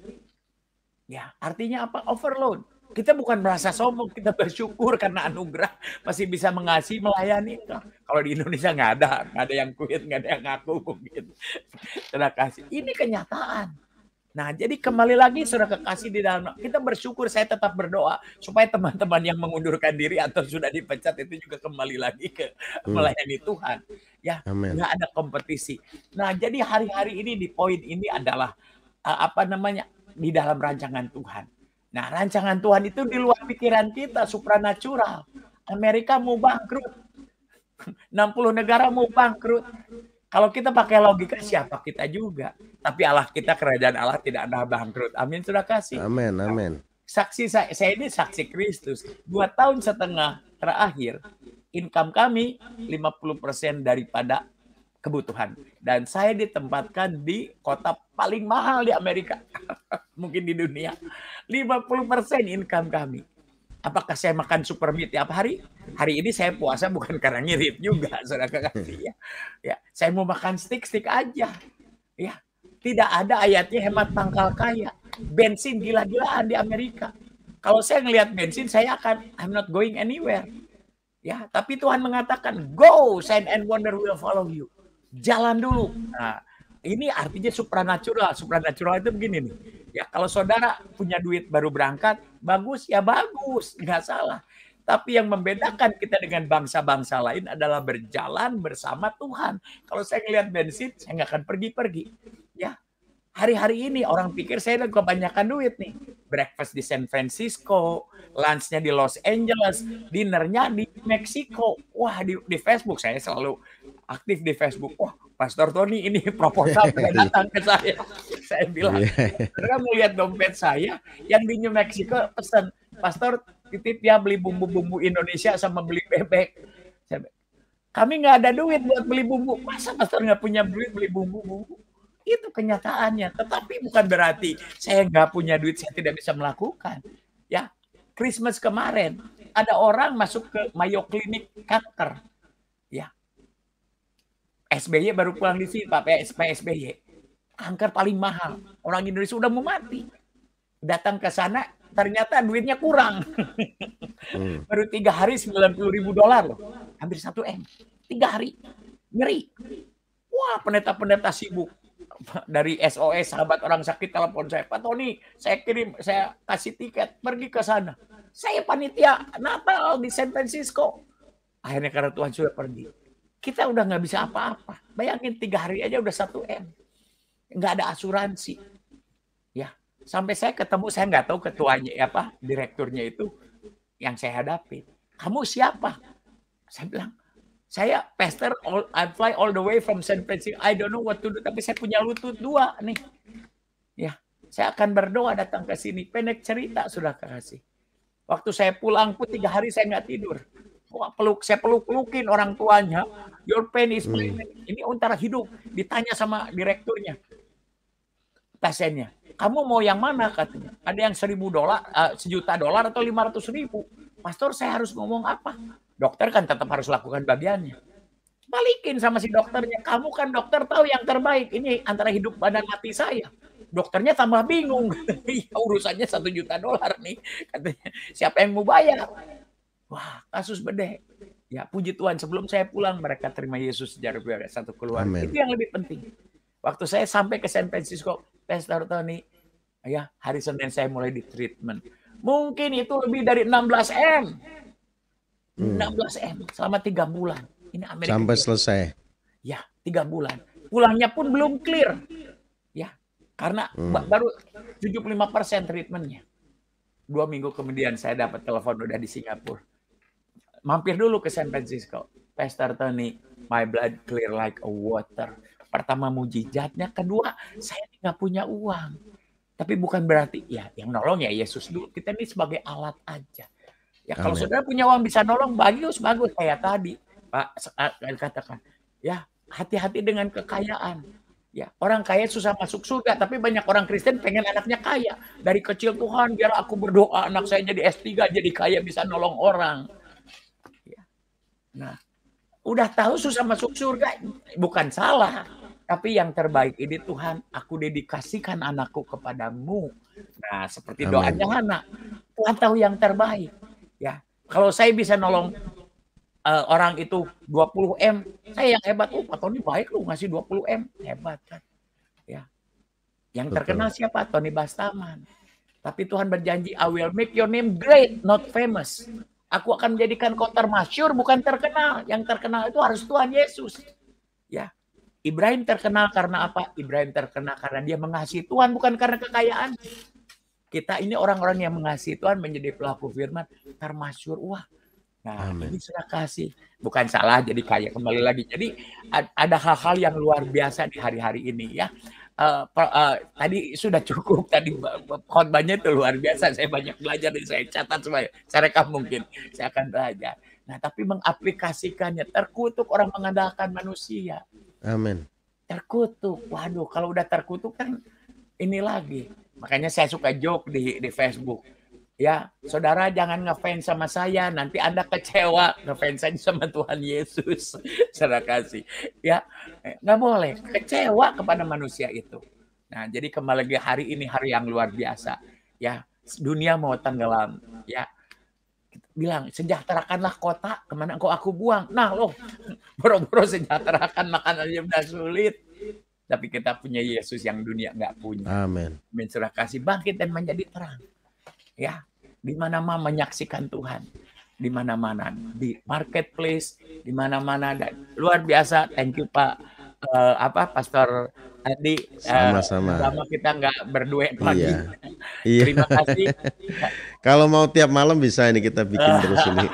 Ya, artinya apa? Overload. Kita bukan merasa sombong, kita bersyukur karena anugerah masih bisa mengasihi, melayani. Kalau di Indonesia nggak ada yang quit, nggak ada yang ngaku mungkin. Saudara kasih, ini kenyataan. Nah, jadi kembali lagi saudara kekasih di dalam, kita bersyukur, saya tetap berdoa supaya teman-teman yang mengundurkan diri atau sudah dipecat itu juga kembali lagi ke melayani Tuhan. Ya, nggak ada kompetisi. Nah, jadi hari-hari ini di poin ini adalah di dalam rancangan Tuhan. Nah, rancangan Tuhan itu di luar pikiran kita, supranatural. Amerika mau bangkrut. 60 negara mau bangkrut. Kalau kita pakai logika, siapa kita juga. Tapi Allah kita, kerajaan Allah tidak ada bangkrut. Amin, sudah kasih. Amin, amin. Saksi saya ini saksi Kristus. 2,5 tahun terakhir, income kami 50% daripada kebutuhan. Dan saya ditempatkan di kota paling mahal di Amerika. Mungkin di dunia. 50% income kami. Apakah saya makan super meat tiap hari? Hari ini saya puasa bukan karena ngirit juga, saudara kekasih ya. Ya, saya mau makan steak aja. Ya, tidak ada ayatnya hemat pangkal kaya. Bensin gila-gilaan di Amerika. Kalau saya ngelihat bensin, saya akan I'm not going anywhere. Ya, tapi Tuhan mengatakan, go, sign and wonder will follow you. Jalan dulu. Nah, ini artinya supranatural. Supranatural itu begini nih. Ya, kalau saudara punya duit baru berangkat, bagus ya bagus, nggak salah. Tapi yang membedakan kita dengan bangsa-bangsa lain adalah berjalan bersama Tuhan. Kalau saya ngelihat bensin, saya nggak akan pergi-pergi. Ya, hari-hari ini orang pikir saya udah kebanyakan duit nih. Breakfast di San Francisco, lunchnya di Los Angeles, dinnernya di Meksiko. Wah, di Facebook saya selalu aktif di Facebook. Wah, Pastor Tony ini proposal datang ke saya. Saya bilang, saudara mau lihat dompet saya yang di New Mexico pesan, Pastor titip ya beli bumbu-bumbu Indonesia sama beli bebek. Kami nggak ada duit buat beli bumbu. Masa Pastor nggak punya duit beli bumbu-bumbu? Itu kenyataannya. Tetapi bukan berarti saya nggak punya duit, saya tidak bisa melakukan. Ya, Christmas kemarin ada orang masuk ke Mayo Clinic kanker. Ya, SBY baru pulang di sini, Pak SBY. Kanker paling mahal. Orang Indonesia udah mau mati. Datang ke sana, ternyata duitnya kurang. Baru 3 hari $90.000 loh. Hampir 1 M. 3 hari. Ngeri. Wah, pendeta-pendeta sibuk. Dari SOS, sahabat orang sakit, telepon saya. Pak Tony, saya kasih tiket. Pergi ke sana. Saya panitia Natal di San Francisco. Akhirnya karena Tuhan sudah pergi. Kita udah nggak bisa apa-apa. Bayangin 3 hari aja udah 1 M. Nggak ada asuransi. Ya, sampai saya ketemu, saya nggak tahu ketuanya apa, direkturnya itu yang saya hadapi. Kamu siapa? Saya bilang, saya pastor, I fly all the way from San Francisco. I don't know what to do, tapi saya punya lutut 2 nih. Ya, saya akan berdoa datang ke sini. Pendek cerita sudah kasih. Waktu saya pulang pun 3 hari saya nggak tidur. Wah, saya peluk-pelukin orang tuanya. Your pain is my pain. Ini antara hidup. Ditanya sama direkturnya, pasiennya, kamu mau yang mana katanya? Ada yang $1.000 atau 500.000. Pastor, saya harus ngomong apa? Dokter kan tetap harus lakukan bagiannya. Balikin sama si dokternya. Kamu kan dokter tahu yang terbaik. Ini antara hidup badan mati saya. Dokternya tambah bingung. Urusannya $1 juta nih. Katanya, siapa yang mau bayar? Wah, kasus bedek. Ya, puji Tuhan, sebelum saya pulang mereka terima Yesus secara satu keluarga. Amen. Itu yang lebih penting. Waktu saya sampai ke San Francisco, Pastor Tony, ya, hari Senin saya mulai di treatment. Mungkin itu lebih dari 16 M. 16 M selama 3 bulan. Ini Amerika. Sampai selesai. Ya, 3 bulan. Pulangnya pun belum clear. Ya, karena baru 75% treatmentnya. 2 minggu kemudian saya dapat telepon udah di Singapura. Mampir dulu ke San Francisco. Pastor Tony, my blood clear like a water. Pertama mujizatnya, kedua saya nggak punya uang. Tapi bukan berarti ya yang nolong ya Yesus dulu. Kita ini sebagai alat aja. Ya kalau saudara punya uang bisa nolong, bagus kayak tadi Pak katakan. Ya, hati-hati dengan kekayaan. Ya, orang kaya susah masuk surga, tapi banyak orang Kristen pengen anaknya kaya. Dari kecil, Tuhan biar aku berdoa anak saya jadi S3, jadi kaya, bisa nolong orang. Ya. Nah, udah tahu susah masuk surga, bukan salah. Tapi yang terbaik ini Tuhan, aku dedikasikan anakku kepadamu. Nah, seperti doanya Hana. Tuhan tahu yang terbaik. Ya, kalau saya bisa nolong orang itu 20 M, saya yang hebat. Pak Tony baik lu ngasih 20 M, hebat kan. Ya. Yang terkenal siapa? Tony Bastaman. Tapi Tuhan berjanji, I will make your name great, not famous. Aku akan menjadikan kau termasyur, bukan terkenal. Yang terkenal itu harus Tuhan Yesus. Ya. Ibrahim terkenal karena apa? Ibrahim terkenal karena dia mengasihi Tuhan, bukan karena kekayaan. Kita ini orang-orang yang mengasihi Tuhan, menjadi pelaku firman, termasyur. Wah, Nah, ini Amin. sudah kasih. Bukan salah jadi kaya kembali lagi. Jadi ada hal-hal yang luar biasa di hari-hari ini ya. Tadi sudah cukup tadi khotbahnya itu luar biasa. Saya banyak belajar dan saya catat semua. Saya rekam mungkin. Saya akan belajar. Nah, tapi mengaplikasikannya terkutuk orang mengandalkan manusia. Amin. Terkutuk. Waduh, kalau udah terkutuk kan ini lagi. Makanya saya suka joke di Facebook. Ya, saudara jangan ngefans sama saya, nanti Anda kecewa. Ngefans aja sama Tuhan Yesus. Saudara kasih. Ya, nggak boleh. Kecewa kepada manusia itu. Nah, jadi kembali lagi hari ini hari yang luar biasa. Ya, dunia mau tenggelam. Ya, bilang sejahterakanlah kota kemana kok aku buang. Nah loh, boro-boro sejahterakan makan aja udah sulit. Tapi kita punya Yesus yang dunia nggak punya. Amin. Surah kasih bangkit dan menjadi terang. Ya, di mana-mana menyaksikan Tuhan, di mana-mana di marketplace, di mana-mana dan luar biasa. Thank you Pak Pastor Andi. Sama-sama. Lama kita nggak berduet lagi. Iya. Iya. Terima kasih. Kalau mau tiap malam bisa ini kita bikin terus ini.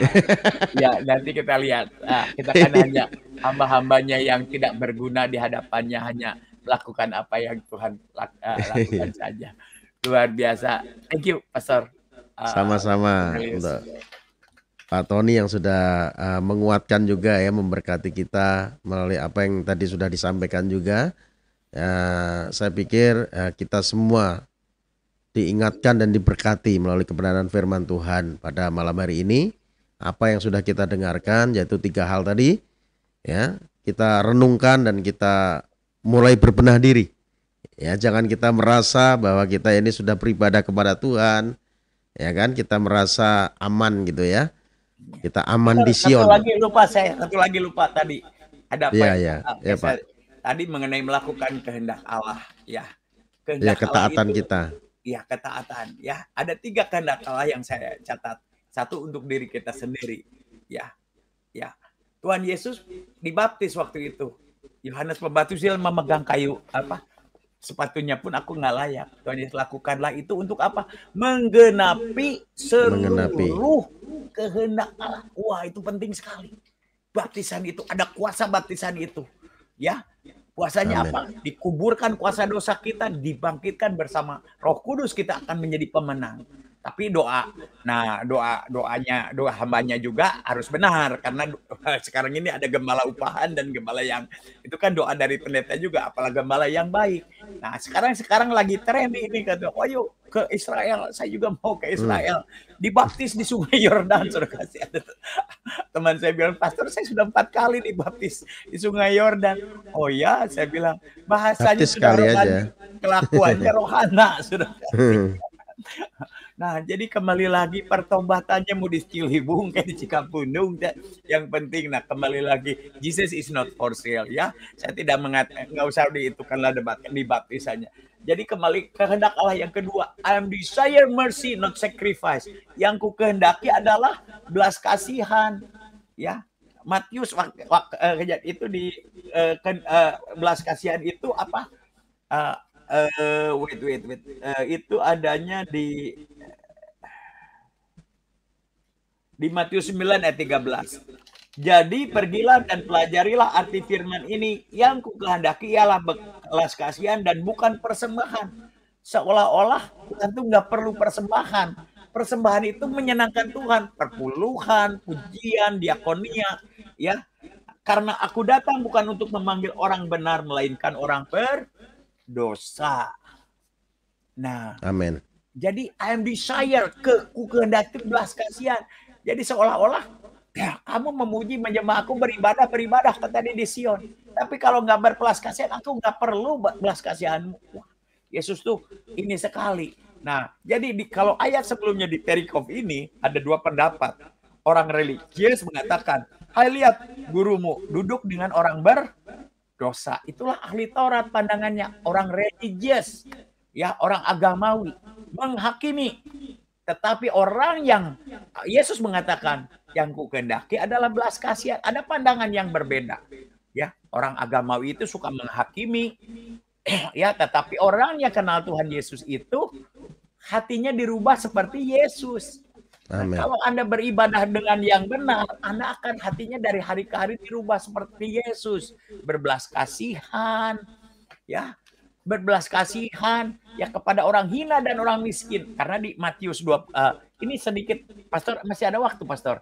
Ya, nanti kita lihat. Kita kan hanya hamba-hambanya yang tidak berguna di hadapannya, hanya melakukan apa yang Tuhan lakukan saja. Luar biasa. Thank you, Pastor. Sama-sama untuk Pak Tony yang sudah menguatkan juga ya, memberkati kita melalui apa yang tadi sudah disampaikan juga. Saya pikir kita semua diingatkan dan diberkati melalui kebenaran firman Tuhan pada malam hari ini. Apa yang sudah kita dengarkan yaitu 3 hal tadi ya, kita renungkan dan kita mulai berbenah diri. Ya, jangan kita merasa bahwa kita ini sudah beribadah kepada Tuhan, ya kan? Kita merasa aman gitu ya. Kita aman di Sion. Satu lagi lupa tadi. Ada apa? Ya Pak. Tadi mengenai melakukan kehendak Allah, ya. Ya, ketaatan itu, kita. Ya, ketaatan. Ya, ada 3 kehendak Allah yang saya catat. 1 untuk diri kita sendiri, ya. Ya. Tuhan Yesus dibaptis waktu itu. Yohanes Pembaptis memegang kayu sepatunya pun aku nggak layak. Tuhan Yesus lakukanlah itu untuk apa? Menggenapi seluruh kehendak Allah. Wah, itu penting sekali. Baptisan itu, ada kuasa baptisan itu. Ya, kuasanya apa? Dikuburkan kuasa dosa kita, dibangkitkan bersama Roh Kudus, kita akan menjadi pemenang. Tapi doa hambanya juga harus benar, karena sekarang ini ada gembala upahan dan gembala yang itu kan doa dari pendeta juga, apalagi gembala yang baik. Nah, sekarang lagi tren ini kata, oh yuk ke Israel, saya juga mau ke Israel, dibaptis di Sungai Yordan. Sudah kasih ada teman saya bilang, pastor saya sudah 4 kali dibaptis di Sungai Yordan. Oh ya, saya bilang bahasanya sudah rohani, kelakuannya rohana sudah kasih. Nah, jadi kembali lagi pertobatannya mau di Ciliwung kayak di Cikapundung. Yang penting, nah kembali lagi, Jesus is not for sale ya. Saya tidak nggak usah dihitungkanlah debat di baptisannya. Jadi kembali kehendak Allah yang kedua, I am desire mercy not sacrifice. Yang ku kehendaki adalah belas kasihan, ya. Matius itu di belas kasihan itu apa? Wait. Itu adanya di Matius 9 ayat 13. Jadi pergilah dan pelajarilah arti firman ini, yang ku kehendaki ialah belas kasihan dan bukan persembahan. Seolah-olah Tuhan tuh nggak perlu persembahan. Persembahan itu menyenangkan Tuhan, perpuluhan, pujian, diakonia, ya. Karena aku datang bukan untuk memanggil orang benar, melainkan orang berdosa. Nah, amin. Jadi I am desire, ku kehendaki belas kasihan. Jadi seolah-olah ya, kamu memuji, menyembah aku, beribadah kata di Sion. Tapi kalau nggak berbelas kasihan, aku nggak perlu belas kasihanmu. Yesus tuh ini sekali. Nah, jadi kalau ayat sebelumnya di perikop ini ada 2 pendapat. Orang religius mengatakan, hai lihat gurumu duduk dengan orang berdosa. Itulah ahli Taurat pandangannya, orang religius, ya orang agamawi, menghakimi. Tetapi orang yang Yesus mengatakan yang ku kehendaki adalah belas kasihan. Ada pandangan yang berbeda. Ya, orang agamawi itu suka menghakimi. Ya, tetapi orang yang kenal Tuhan Yesus itu hatinya dirubah seperti Yesus. Nah, Amin. kalau Anda beribadah dengan yang benar, Anda akan hatinya dari hari ke hari dirubah seperti Yesus, berbelas kasihan, ya, berbelas kasihan ya kepada orang hina dan orang miskin. Karena di Matius 2 ini sedikit Pastor, masih ada waktu Pastor.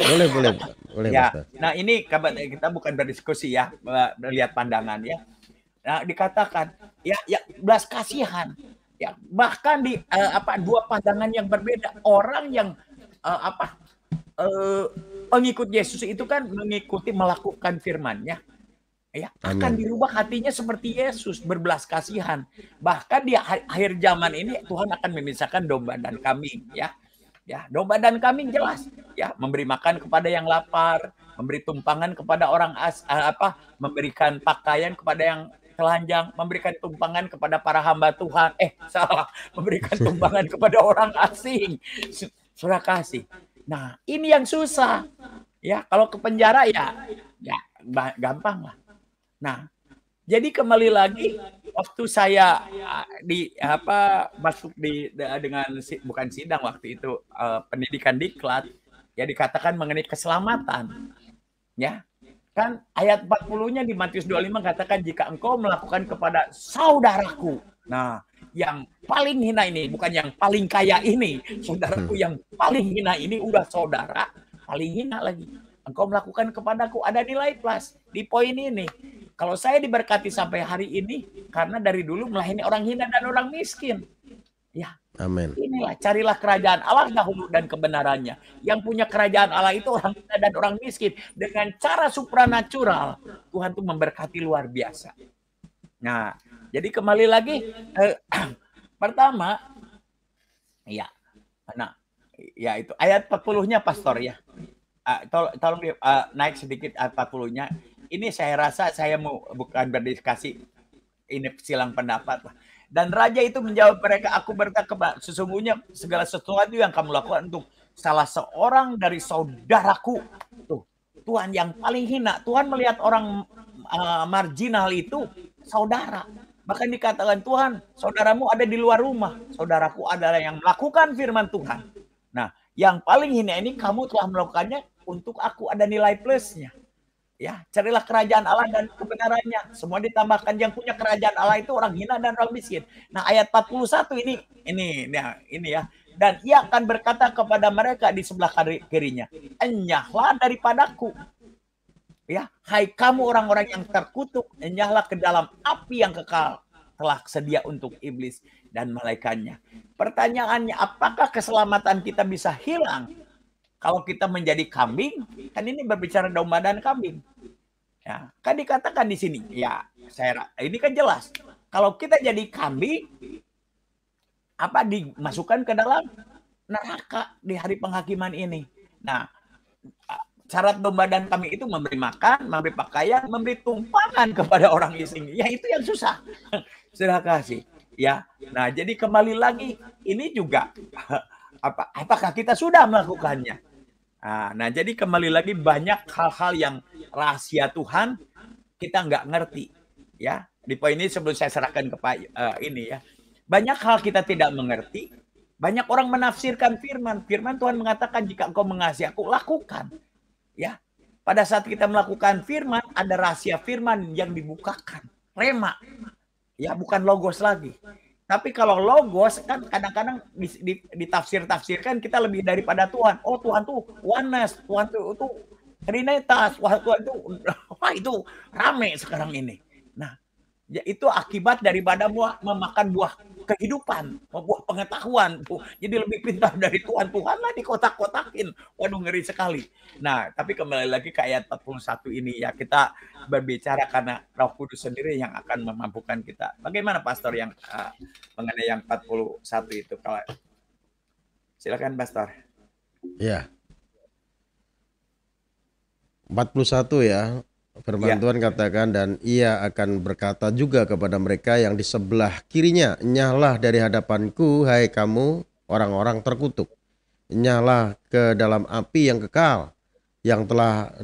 Boleh, boleh, boleh, Ya, Pastor. nah ini kita bukan berdiskusi ya, melihat pandangan ya. Nah, dikatakan ya belas kasihan. Ya, bahkan di dua pandangan yang berbeda. Orang yang pengikut Yesus itu kan mengikuti melakukan firman-Nya, ya akan Amin. dirubah hatinya seperti Yesus, berbelas kasihan. Bahkan di akhir zaman ini Tuhan akan memisahkan domba dan kambing, ya. Ya, domba dan kambing jelas, ya, memberi makan kepada yang lapar, memberi tumpangan kepada orang memberikan pakaian kepada yang telanjang, memberikan tumpangan kepada para hamba Tuhan. Salah, memberikan tumpangan kepada orang asing. Surah kasih. Nah, ini yang susah. Ya, kalau ke penjara ya gampang lah. Nah, jadi kembali lagi waktu saya masuk dengan bukan sidang waktu itu pendidikan diklat, ya dikatakan mengenai keselamatan. Ya. Kan ayat 40-nya di Matius 25 katakan jika engkau melakukan kepada saudaraku. Nah, yang paling hina ini, bukan yang paling kaya ini. Saudaraku yang paling hina ini udah saudara, paling hina lagi. Engkau melakukan kepadaku, ada nilai plus di poin ini. Kalau saya diberkati sampai hari ini, karena dari dulu melayani orang hina dan orang miskin. Ya, Amin. inilah, carilah kerajaan Allah dahulu dan kebenarannya. Yang punya kerajaan Allah itu orang hina dan orang miskin. Dengan cara supranatural, Tuhan tuh memberkati luar biasa. Nah, jadi kembali lagi, pertama, ya, nah, ya itu ayat 40-nya Pastor ya. Tolong naik sedikit ayat 40-nya. Ini saya rasa saya mau bukan berdiskusi, ini silang pendapat lah. Dan raja itu menjawab mereka, aku berkata, sesungguhnya segala sesuatu yang kamu lakukan untuk salah seorang dari saudaraku, tuh Tuhan yang paling hina. Tuhan melihat orang marginal itu saudara. Bahkan dikatakan Tuhan, saudaramu ada di luar rumah, saudaraku adalah yang melakukan firman Tuhan. Nah, yang paling hina ini kamu telah melakukannya untuk aku, ada nilai plusnya. Ya, carilah kerajaan Allah dan kebenarannya. Semua ditambahkan. Yang punya kerajaan Allah itu orang hina dan orang miskin. Nah, ayat 41 ini ya. Dan ia akan berkata kepada mereka di sebelah kirinya, enyahlah daripadaku. Ya, hai kamu orang-orang yang terkutuk, enyahlah ke dalam api yang kekal telah sedia untuk iblis dan malaikatnya. Pertanyaannya, apakah keselamatan kita bisa hilang kalau kita menjadi kambing? Kan ini berbicara domba dan kambing. Ya, kan dikatakan di sini. Ya, ini kan jelas. Kalau kita jadi kambing, dimasukkan ke dalam neraka di hari penghakiman ini. Nah, syarat domba dan kambing itu memberi makan, memberi pakaian, memberi tumpangan kepada orang asing. Ya, itu yang susah. Sudah kasih. Ya, nah jadi kembali lagi, ini juga apakah kita sudah melakukannya? Nah, jadi kembali lagi banyak hal-hal yang rahasia Tuhan kita nggak ngerti, ya. Di poin ini sebelum saya serahkan ke Pak ini ya, banyak hal kita tidak mengerti. Banyak orang menafsirkan firman. Firman Tuhan mengatakan jika engkau mengasihi aku, lakukan. Ya, pada saat kita melakukan firman, ada rahasia firman yang dibukakan. Rema, ya bukan logos lagi. Tapi kalau logos kan kadang-kadang ditafsir-tafsirkan kita lebih daripada Tuhan. Oh, Tuhan tuh oneness, Tuhan tuh trinitas, Tuhan tuh itu rame sekarang ini. Nah, ya itu akibat daripada memakan buah kehidupan, buah pengetahuan. Jadi lebih pintar dari Tuhan. Tuhan lah dikotak-kotakin. Waduh, ngeri sekali. Nah, tapi kembali lagi ke ayat 41 ini ya, kita berbicara karena Roh Kudus sendiri yang akan memampukan kita. Bagaimana Pastor yang mengenai yang 41 itu? Kalau silakan Pastor. Ya. 41 ya. Firman Tuhan katakan, dan ia akan berkata juga kepada mereka yang di sebelah kirinya, enyahlah dari hadapanku, hai kamu orang-orang terkutuk. Enyahlah ke dalam api yang kekal, yang telah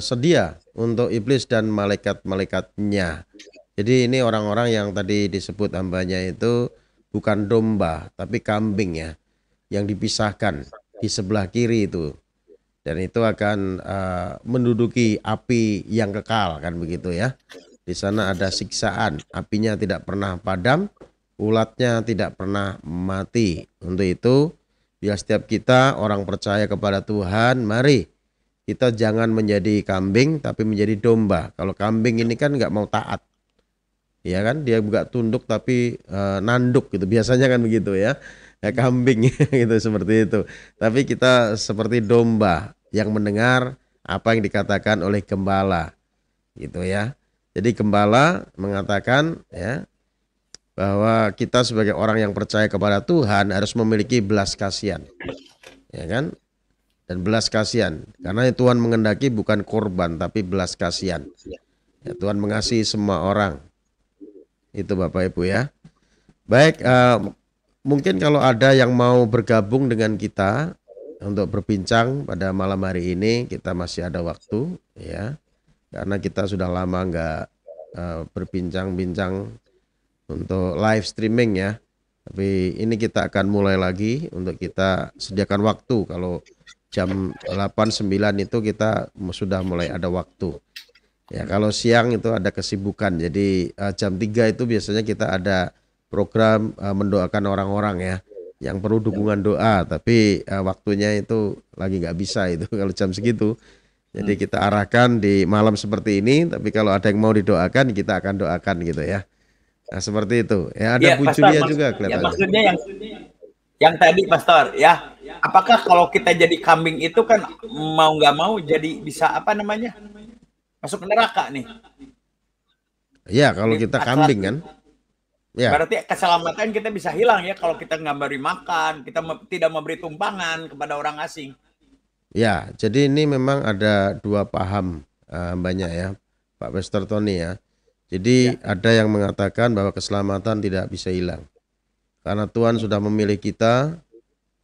sedia untuk iblis dan malaikat-malaikatnya. Jadi ini orang-orang yang tadi disebut hambanya itu bukan domba, tapi kambing ya. yang dipisahkan di sebelah kiri itu. Dan itu akan menduduki api yang kekal kan begitu ya. Di sana ada siksaan, apinya tidak pernah padam, ulatnya tidak pernah mati. Untuk itu, biar setiap kita orang percaya kepada Tuhan, mari kita jangan menjadi kambing tapi menjadi domba. Kalau kambing ini kan nggak mau taat, ya kan? Dia nggak tunduk tapi nanduk gitu. Biasanya kan begitu ya. Kayak kambing gitu seperti itu. Tapi kita seperti domba yang mendengar apa yang dikatakan oleh gembala gitu ya. Jadi gembala mengatakan ya bahwa kita sebagai orang yang percaya kepada Tuhan harus memiliki belas kasihan. Ya kan? Dan belas kasihan karena Tuhan mengendaki bukan korban tapi belas kasihan. Ya, Tuhan mengasihi semua orang. Itu Bapak Ibu ya. Baik, mungkin kalau ada yang mau bergabung dengan kita untuk berbincang pada malam hari ini, kita masih ada waktu ya. Karena kita sudah lama nggak berbincang-bincang untuk live streaming ya. Tapi ini kita akan mulai lagi untuk kita sediakan waktu. Kalau jam 8-9 itu kita sudah mulai ada waktu. Ya, kalau siang itu ada kesibukan. Jadi jam 3 itu biasanya kita ada program mendoakan orang-orang ya yang perlu dukungan doa, tapi waktunya itu lagi nggak bisa itu kalau jam segitu. Jadi kita arahkan di malam seperti ini, tapi kalau ada yang mau didoakan kita akan doakan gitu ya. Nah seperti itu. Ya ada Ya, Bu Pastor, Julia juga kelihatannya. ya, maksudnya yang tadi Pastor ya, apakah kalau kita jadi kambing itu kan mau nggak mau jadi bisa apa namanya masuk neraka nih? Ya kalau kita kambing kan. Ya. Berarti keselamatan kita bisa hilang ya kalau kita nggak beri makan, kita tidak memberi tumpangan kepada orang asing. Ya, jadi ini memang ada dua paham banyak ya, Pak Pastor Tony ya. Jadi ada yang mengatakan bahwa keselamatan tidak bisa hilang. Karena Tuhan sudah memilih kita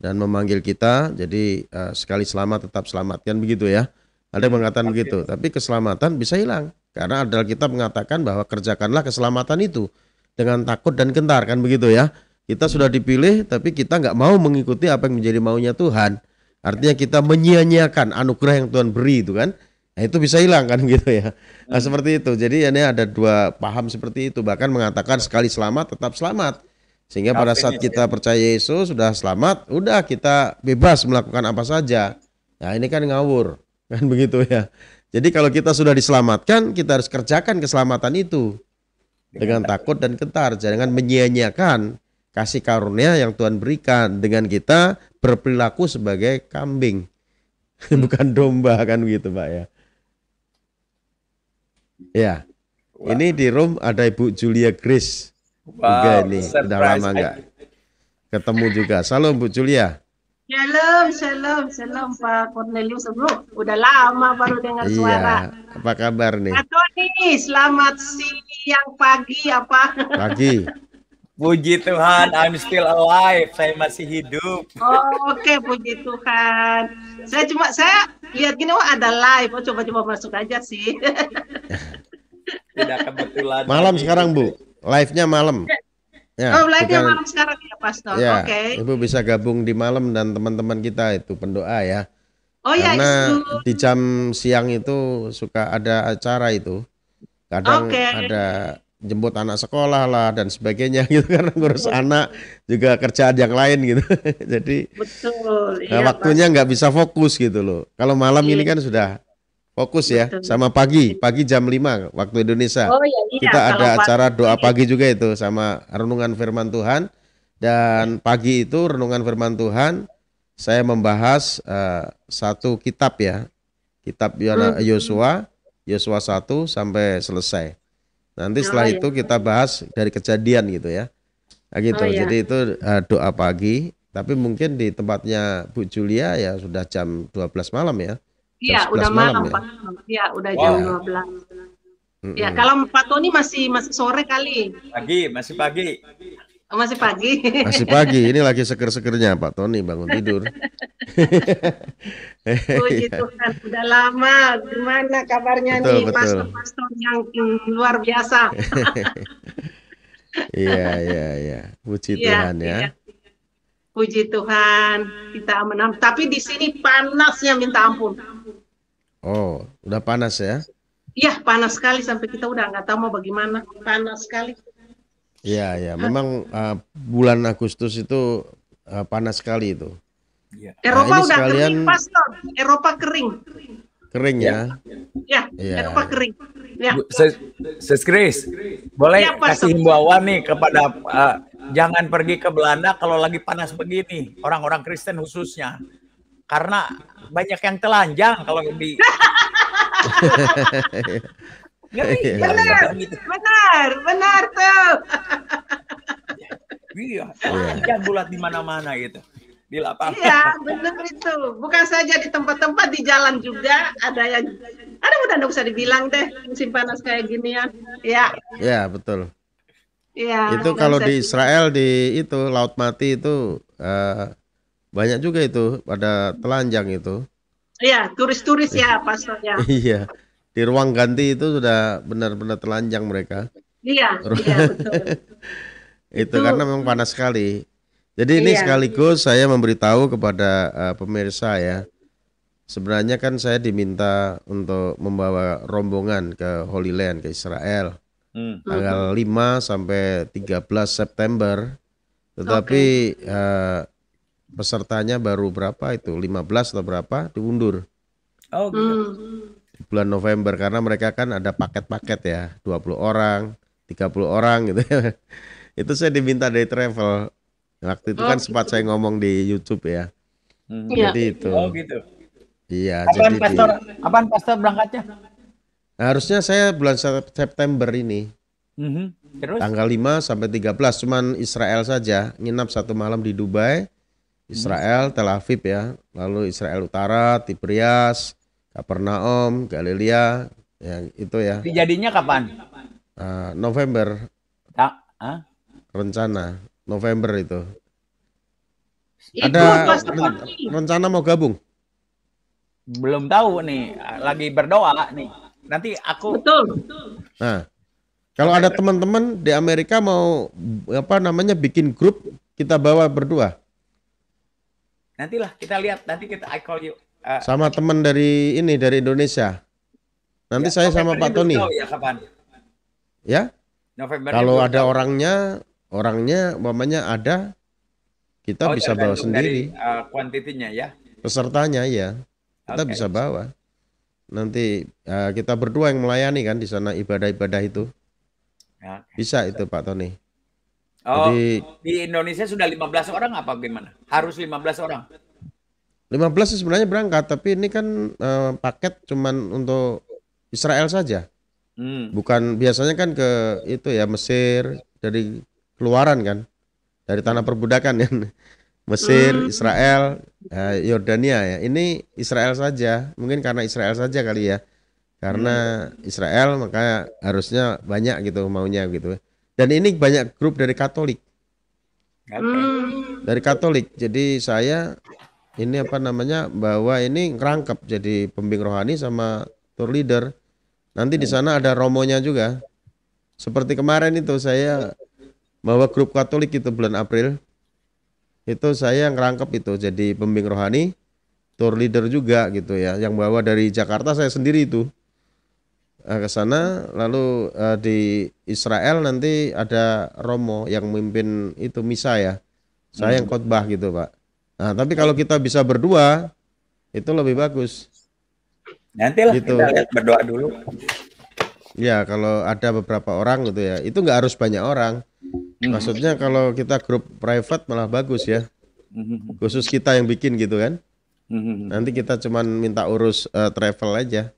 dan memanggil kita, jadi sekali selamat tetap selamat kan begitu ya. Ada yang mengatakan begitu, tapi keselamatan bisa hilang. Karena Alkitab mengatakan bahwa kerjakanlah keselamatan itu dengan takut dan gentar kan begitu ya. Kita sudah dipilih tapi kita nggak mau mengikuti apa yang menjadi maunya Tuhan. Artinya kita menyia-nyiakan anugerah yang Tuhan beri itu kan. Nah, itu bisa hilang kan gitu ya. Nah, seperti itu. Jadi ini ada dua paham seperti itu. Bahkan mengatakan sekali selamat tetap selamat. Sehingga pada saat kita percaya Yesus sudah selamat, udah kita bebas melakukan apa saja. Nah, ini kan ngawur. Kan begitu ya. Jadi kalau kita sudah diselamatkan, kita harus kerjakan keselamatan itu dengan takut dan gentar, jangan menyia-nyiakan kasih karunia yang Tuhan berikan dengan kita berperilaku sebagai kambing, bukan domba kan begitu Pak ya. Ya, ini di room ada Ibu Julia Grace juga ini, udah lama nggak ketemu juga. Salam Bu Julia. Shalom Pak Cornelius Bro. Udah lama baru dengar suara. Apa kabar nih? Atau nih, selamat siang, pagi apa? Pagi. Puji Tuhan, I'm still alive. Saya masih hidup. Oke, puji Tuhan. Saya lihat gini, ada live. Coba-coba masuk aja sih. Tidak kebetulan. Malam sekarang Bu, live-nya malam. Ya, live-nya malam sekarang ya, Pastor. Ya, Oke. Ibu bisa gabung di malam dan teman-teman kita itu pendoa ya. Oh ya, karena di jam siang itu suka ada acara itu. Kadang ada jemput anak sekolah lah dan sebagainya gitu karena ngurus anak juga kerjaan yang lain gitu. Jadi betul. Nah, waktunya nggak bisa fokus gitu loh. Kalau malam ini kan sudah fokus ya, sama pagi jam 5 waktu Indonesia. Kita ada acara doa pagi juga itu sama renungan firman Tuhan. Dan pagi itu renungan firman Tuhan saya membahas satu kitab ya. Kitab Yosua 1 sampai selesai. Nanti setelah itu kita bahas dari kejadian gitu ya. Nah gitu. Jadi itu doa pagi, tapi mungkin di tempatnya Bu Julia ya sudah jam 12 malam ya. Iya, udah malam ya? Pak. Iya, udah jam 12. Ya, kalau Pak Tony masih sore kali. Masih pagi. Masih pagi. Masih pagi. Ini lagi seger-segernya Pak Tony bangun tidur. Puji Tuhan, udah lama. Gimana kabarnya nih pastor-pastor yang luar biasa? Iya. Puji Tuhan ya. Puji Tuhan, kita aman. Tapi di sini panasnya minta ampun. Oh, udah panas ya? Iya, panas sekali sampai kita udah nggak tahu mau bagaimana. Panas sekali. Iya, ya. Memang bulan Agustus itu panas sekali itu. Eropa ini udah sekalian kering, Pastor. Eropa kering. kering ya. Ya, Iya. Eropa kering. Ya. Sis Chris, boleh Ya, Pak. kasih himbauan nih kepada jangan pergi ke Belanda kalau lagi panas begini, orang-orang Kristen khususnya. Karena banyak yang telanjang kalau di ngeri, Iya, Benar, gitu. benar tuh. Iya, telanjang bulat di mana-mana gitu. Di lapangan. Iya, benar itu. Bukan saja di tempat-tempat, di jalan juga ada yang udah nggak usah dibilang deh musim panas kayak ginian. Ya, Ya, betul. iya. Itu dan kalau saya- di Israel di itu Laut Mati itu banyak juga itu pada telanjang itu. Iya, turis-turis ya, Pastor ya. Iya. Di ruang ganti itu sudah benar-benar telanjang mereka. Iya, betul. Itu karena memang panas sekali. Jadi ini Iya. sekaligus saya memberitahu kepada pemirsa ya. Sebenarnya kan saya diminta untuk membawa rombongan ke Holy Land, ke Israel. Tanggal 5 sampai 13 September. Tetapi pesertanya baru berapa itu? 15 atau berapa? Diundur. Oh, gitu. Bulan November karena mereka kan ada paket-paket ya, 20 orang, 30 orang gitu ya. Itu saya diminta dari travel. Waktu itu kan sempat saya ngomong di YouTube ya. Iya. Jadi itu. Oh, gitu. Iya, Kapan jadi Kapan pastor berangkatnya? harusnya saya bulan September ini. Terus? Tanggal 5 sampai 13 cuman Israel saja, nginap 1 malam di Dubai, Israel, Tel Aviv ya. Lalu Israel Utara, Tiberias, Kapernaum, Galilea, yang itu ya. Jadinya kapan? November Hah? rencana November itu. Itu Ada Pastor. rencana mau gabung? Belum tahu nih, lagi berdoa nih. Nanti aku Betul. Nah, kalau ada teman-teman di Amerika mau bikin grup, kita bawa berdua nantilah kita lihat, nanti kita I call you. sama teman dari Indonesia. Nanti saya sama Novembernya Pak Tony. belum tahu ya kapan? Ya, November. kalau ada orangnya umpamanya ada, kita bisa bawa sendiri. Dari, kuantitinya ya. Pesertanya ya, kita Oke. bisa bawa. Nanti kita berdua yang melayani kan di sana ibadah-ibadah itu. Ya. Bisa itu Pak Tony. Oh, Jadi di Indonesia sudah 15 orang apa gimana? Harus 15 orang. 15 sih sebenarnya berangkat, tapi ini kan paket cuman untuk Israel saja. Bukan biasanya kan ke itu ya Mesir, dari keluaran kan, dari tanah perbudakan ya. Mesir, Israel, Yordania ya. Ini Israel saja, mungkin karena Israel saja kali ya. Karena Israel makanya harusnya banyak gitu maunya gitu. Dan ini banyak grup dari Katolik. Oke. Dari Katolik. Jadi saya ini bawa ini ngerangkep jadi pembimbing rohani sama tour leader. Nanti di sana ada romonya juga. Seperti kemarin itu saya bawa grup Katolik itu bulan April. Itu saya ngerangkep itu jadi pembimbing rohani, tour leader juga gitu ya. Yang bawa dari Jakarta saya sendiri itu ke sana. Lalu di Israel nanti ada romo yang memimpin itu misa ya. Saya yang khotbah gitu Pak. Nah tapi kalau kita bisa berdua itu lebih bagus. Nantilah Gitu. kita lihat, berdoa dulu. Ya kalau ada beberapa orang gitu ya, itu nggak harus banyak orang. Maksudnya kalau kita grup private malah bagus ya. Khusus kita yang bikin gitu kan. Nanti kita cuman minta urus travel aja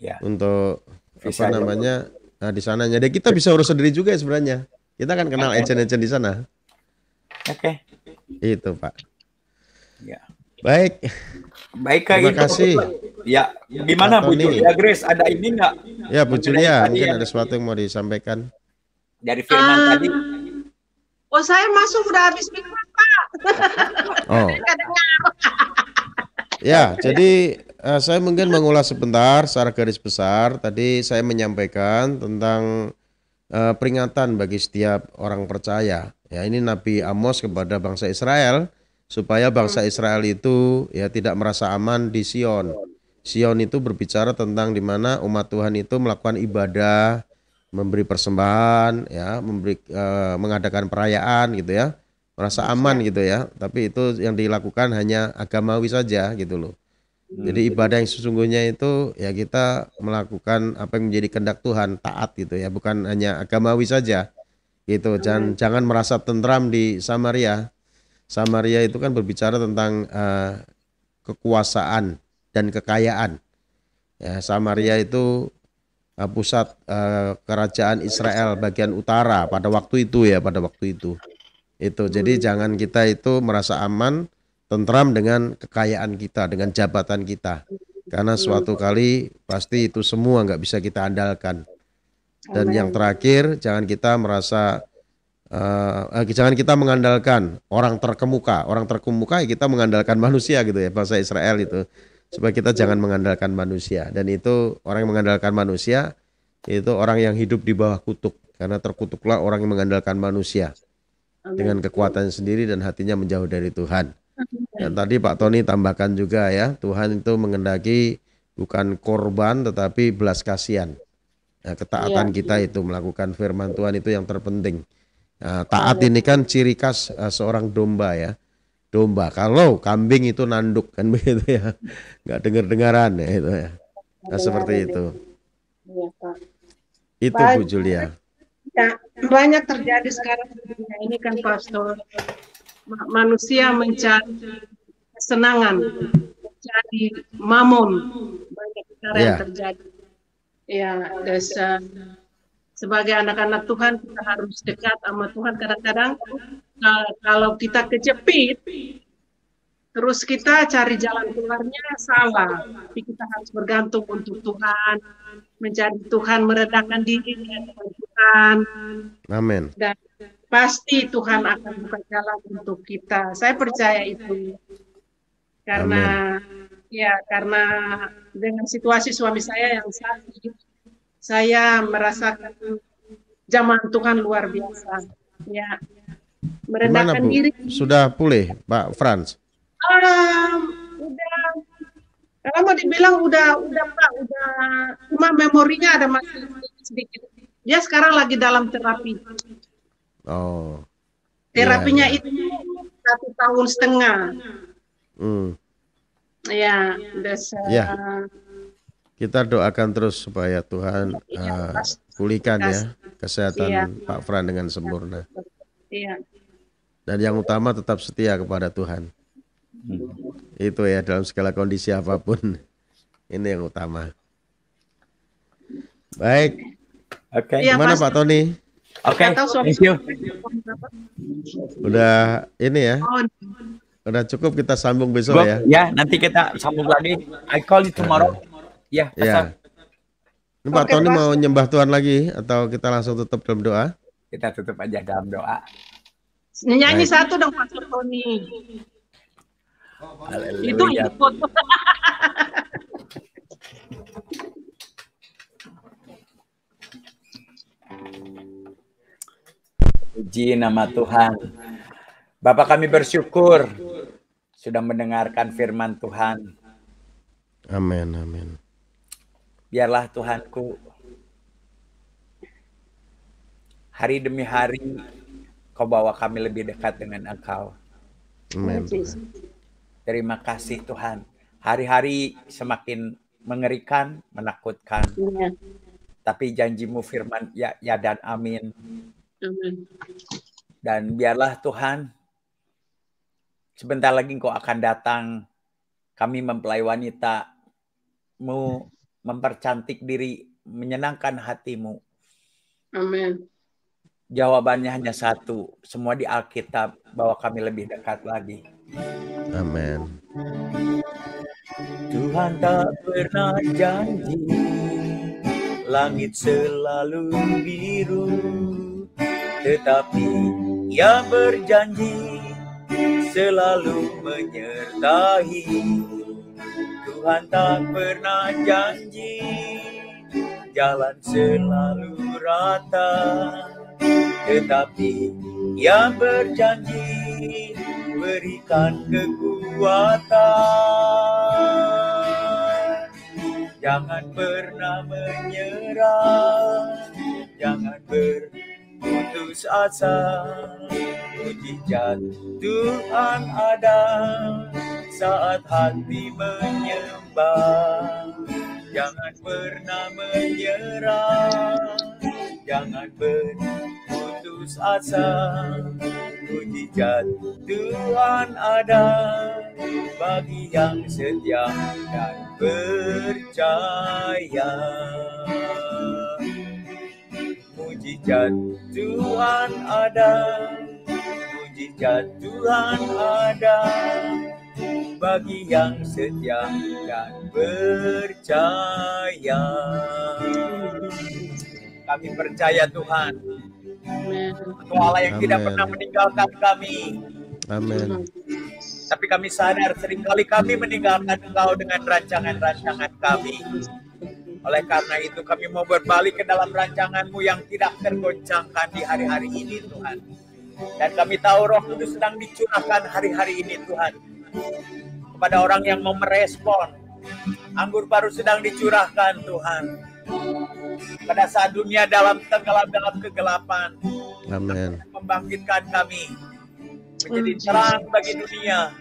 Ya. untuk Visa aja. nah di sananya. Dan kita bisa urus sendiri juga ya sebenarnya. Kita kan kenal agent-agent di sana. Oke. Itu Pak. Ya. Baik. Baik kayak Terima gitu. kasih. Ya, gimana Pak Bu Tony. Julia Grace? Ada ini nggak? Ya Bu Mengenai Julia, tadi mungkin yang ada sesuatu yang mau disampaikan. dari firman tadi. Oh, saya masuk udah habis firman, Pak. Oh. Nggak dengar. Ya, jadi saya mungkin mengulas sebentar secara garis besar. Tadi saya menyampaikan tentang peringatan bagi setiap orang percaya. Ya, ini Nabi Amos kepada bangsa Israel supaya bangsa Israel itu ya tidak merasa aman di Sion. Sion itu berbicara tentang di mana umat Tuhan itu melakukan ibadah, memberi persembahan, ya, mengadakan perayaan gitu ya, merasa aman gitu ya. Tapi itu yang dilakukan hanya agamawi saja gitu loh. Jadi ibadah yang sesungguhnya itu ya kita melakukan apa yang menjadi kehendak Tuhan, taat gitu ya, bukan hanya agamawi saja gitu. Jangan merasa tentram di Samaria. Samaria itu kan berbicara tentang kekuasaan dan kekayaan. Ya, Samaria itu pusat kerajaan Israel bagian utara pada waktu itu ya, pada waktu itu. Jadi jangan kita itu merasa aman, tentram dengan kekayaan kita, dengan jabatan kita. Karena suatu kali pasti itu semua nggak bisa kita andalkan. Dan yang terakhir, jangan kita merasa jangan kita mengandalkan orang terkemuka. Orang terkemuka ya kita mengandalkan manusia gitu ya, bahasa Israel itu. Supaya kita jangan mengandalkan manusia. Dan itu orang yang mengandalkan manusia itu orang yang hidup di bawah kutuk. Karena terkutuklah orang yang mengandalkan manusia dengan kekuatan sendiri dan hatinya menjauh dari Tuhan. Dan tadi Pak Tony tambahkan juga ya, Tuhan itu mengendaki bukan korban tetapi belas kasihan. Nah, ketaatan kita itu melakukan firman Tuhan itu yang terpenting. Nah, taat ini kan ciri khas seorang domba ya. Domba, kalau kambing itu nanduk kan begitu ya, nggak dengar-dengaran ya itu ya. Nah, seperti itu. Itu Bu Julia. Ya, banyak terjadi sekarang ini kan Pastor. Manusia mencari kesenangan, mencari mamon, banyak sekarang yang terjadi. Ya, sebagai anak-anak Tuhan kita harus dekat sama Tuhan. Kadang-kadang kalau kita kejepit, terus kita cari jalan keluarnya salah. Tapi kita harus bergantung untuk Tuhan, mencari Tuhan, merendahkan diri di hadapan Tuhan. Amin. Dan pasti Tuhan akan buka jalan untuk kita. Saya percaya itu. Karena karena dengan situasi suami saya yang sakit, saya merasakan zaman Tuhan luar biasa. Ya, merendahkan diri. Sudah pulih, Pak Frans? Udah. Kalau mau dibilang udah Pak, cuma memorinya ada masih sedikit. Dia sekarang lagi dalam terapi. Oh. Terapinya itu 1,5 tahun. Ya, kita doakan terus supaya Tuhan pulihkan ya kesehatan Pak Fran dengan sempurna. Iya. Dan yang utama tetap setia kepada Tuhan. Itu ya dalam segala kondisi apapun. Ini yang utama. Baik. Oke. Gimana Pak Tony? Oke. Thank you. Udah ini ya. Udah cukup, kita sambung besok ya. Ya, nanti kita sambung lagi. I call you tomorrow. Ya. Ini Pak Tony mau nyembah Tuhan lagi atau kita langsung tutup dalam doa? Kita tutup aja dalam doa. Nyanyi satu dong Pastor Tony. Itu ikut. Puji nama Tuhan. Bapak kami bersyukur sudah mendengarkan firman Tuhan. Amin, amin. Biarlah Tuhanku, hari demi hari Kau bawa kami lebih dekat dengan Engkau. Amin. Terima kasih Tuhan. Hari-hari semakin mengerikan, menakutkan. Tapi janjimu firman ya dan amin. Dan biarlah Tuhan, sebentar lagi Engkau akan datang. Kami mempelai wanita-Mu, mempercantik diri, menyenangkan hati-Mu. Amin. Jawabannya hanya satu. Semua di Alkitab, bahwa kami lebih dekat lagi. Amin. Tuhan tak pernah janji langit selalu biru, tetapi Ia berjanji selalu menyertai. Tuhan tak pernah janji jalan selalu rata, tetapi Ia berjanji berikan kekuatan. Jangan pernah menyerah, jangan berputus asa. Mujizat Tuhan ada saat hati menyembah. Jangan pernah menyerah, jangan berputus asa. Mujizat Tuhan ada bagi yang setia dan percaya. Mujizat Tuhan ada, mujizat Tuhan ada bagi yang setia dan percaya. Kami percaya Tuhan, Engkau Allah yang tidak Amin. pernah meninggalkan kami. Amin. Tapi kami sadar seringkali kami meninggalkan Engkau dengan rancangan-rancangan kami. Oleh karena itu kami mau berbalik ke dalam rancangan-Mu yang tidak tergoncangkan di hari-hari ini Tuhan. Dan kami tahu Roh Kudus sedang dicurahkan hari-hari ini Tuhan. Kepada orang yang mau merespon. Anggur baru sedang dicurahkan Tuhan. Pada saat dunia dalam tenggelam dalam kegelapan. Amin. Membangkitkan kami menjadi terang bagi dunia.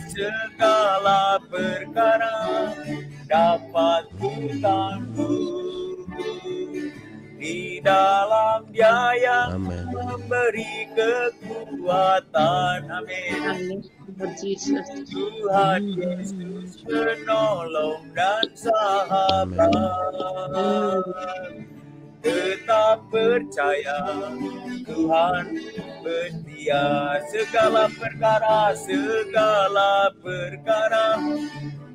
Segala perkara dapat ku tangguh di dalam Dia yang Amin. memberi kekuatan. Amin. Tuhan Yesus penolong dan sahabat. Tetap percaya Tuhan setia. Segala perkara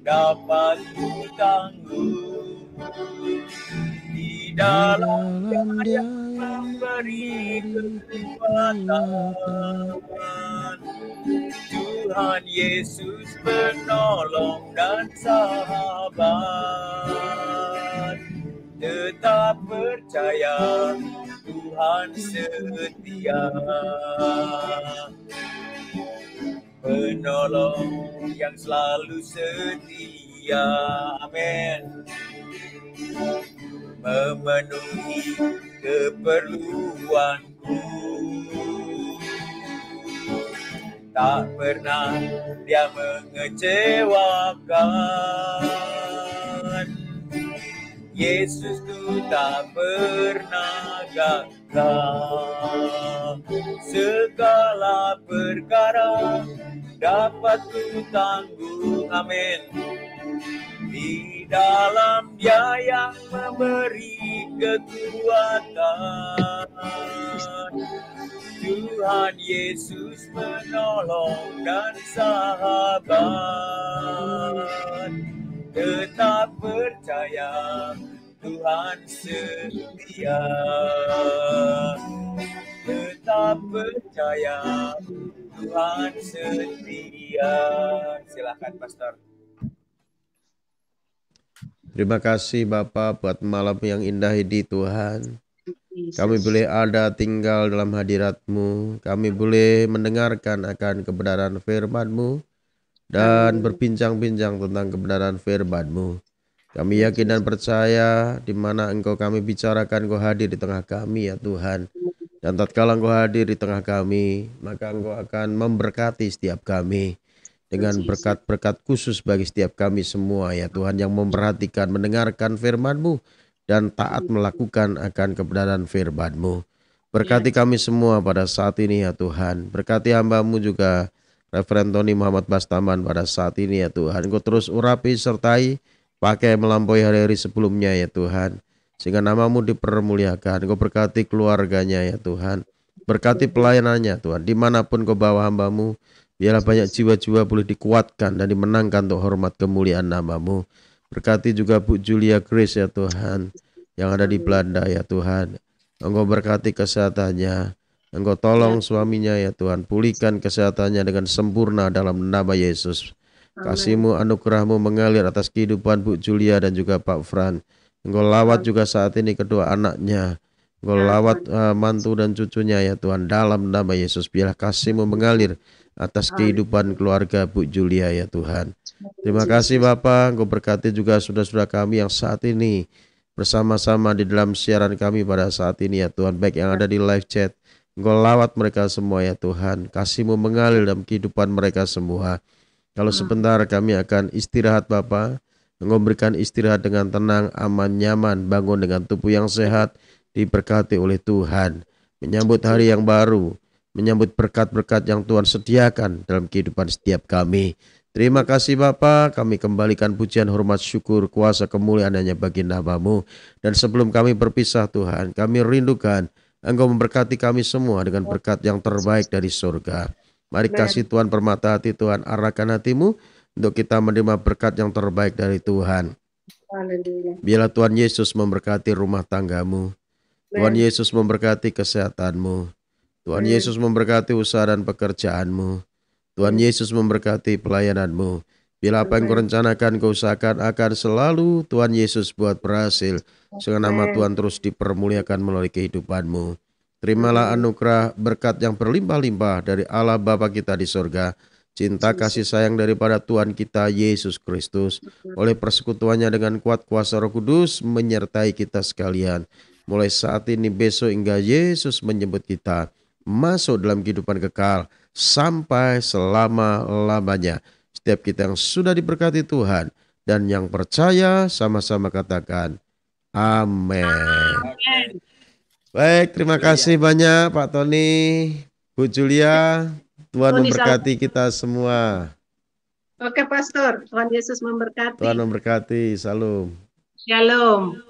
dapat ku tangguh di dalam Dia yang memberi kekuatan. Tuhan Yesus penolong dan sahabat. Tetap percaya Tuhan setia. Penolong yang selalu setia. Amin. Memenuhi keperluanku. Tak pernah Dia mengecewakan. Yesus ku tak pernah gagal. Segala perkara dapat ku tanggung. Amin. Di dalam Dia yang memberi kekuatan. Tuhan Yesus menolong dan sahabat. Tetap percaya Tuhan setia. Tetap percaya Tuhan setia. Silakan Pastor. Terima kasih Bapak buat malam yang indah ini Tuhan. Kami boleh ada tinggal dalam hadirat-Mu. Kami boleh mendengarkan akan kebenaran firman-Mu dan berbincang-bincang tentang kebenaran firman-Mu. Kami yakin dan percaya di mana Engkau kami bicarakan, Engkau hadir di tengah kami ya Tuhan. Dan tatkala Engkau hadir di tengah kami, maka Engkau akan memberkati setiap kami dengan berkat-berkat khusus bagi setiap kami semua ya Tuhan, yang memperhatikan, mendengarkan firman-Mu dan taat melakukan akan kebenaran firman-Mu. Berkati kami semua pada saat ini ya Tuhan. Berkati hamba-Mu juga Reverend Tony Muhammad Bastaman pada saat ini ya Tuhan. Engkau terus urapi sertai pakai melampaui hari-hari sebelumnya ya Tuhan. Sehingga nama-Mu dipermuliakan. Engkau berkati keluarganya ya Tuhan. Berkati pelayanannya Tuhan. Dimanapun Kau bawa hamba-Mu, biarlah banyak jiwa-jiwa boleh dikuatkan dan dimenangkan untuk hormat kemuliaan nama-Mu. Berkati juga Bu Julia Grace ya Tuhan, yang ada di Belanda ya Tuhan. Engkau berkati kesehatannya. Engkau tolong suaminya ya Tuhan. Pulihkan kesehatannya dengan sempurna dalam nama Yesus. Kasih-Mu, anugerah-Mu mengalir atas kehidupan Bu Julia dan juga Pak Fran. Engkau lawat juga saat ini kedua anaknya. Engkau lawat mantu dan cucunya ya Tuhan, dalam nama Yesus. Biarlah kasih-Mu mengalir atas kehidupan keluarga Bu Julia ya Tuhan. Terima kasih Bapak, Engkau berkati juga saudara-saudara kami yang saat ini bersama-sama di dalam siaran kami pada saat ini ya Tuhan, baik yang ada di live chat. Engkau lawat mereka semua ya Tuhan, kasih-Mu mengalir dalam kehidupan mereka semua. Kalau sebentar kami akan istirahat Bapak, Engkau berikan istirahat dengan tenang, aman, nyaman, bangun dengan tubuh yang sehat, diberkati oleh Tuhan, menyambut hari yang baru, menyambut berkat-berkat yang Tuhan sediakan dalam kehidupan setiap kami. Terima kasih Bapa, kami kembalikan pujian, hormat, syukur, kuasa, kemuliaan hanya bagi nama-Mu. Dan sebelum kami berpisah Tuhan, kami rindukan Engkau memberkati kami semua dengan berkat yang terbaik dari surga. Mari kasih Tuhan, permata hati Tuhan, arahkan hatimu untuk kita menerima berkat yang terbaik dari Tuhan. Biarlah Tuhan Yesus memberkati rumah tanggamu. Tuhan Yesus memberkati kesehatanmu. Tuhan Yesus memberkati usaha dan pekerjaanmu. Tuhan Yesus memberkati pelayananmu. Bila apa yang kau rencanakan, kau usahakan akan selalu Tuhan Yesus buat berhasil. Sehingga nama Tuhan terus dipermuliakan melalui kehidupanmu. Terimalah anugerah berkat yang berlimpah-limpah dari Allah Bapa kita di surga. Cinta kasih sayang daripada Tuhan kita Yesus Kristus. Oleh persekutuannya dengan kuat kuasa Roh Kudus menyertai kita sekalian. Mulai saat ini, besok hingga Yesus menyebut kita masuk dalam kehidupan kekal sampai selama-lamanya. Setiap kita yang sudah diberkati Tuhan dan yang percaya sama-sama katakan amin. Baik, terima kasih banyak Pak Tony, Bu Julia. Tuhan memberkati kita semua. Oke Pastor, Tuhan Yesus memberkati. Tuhan memberkati, salam. Shalom.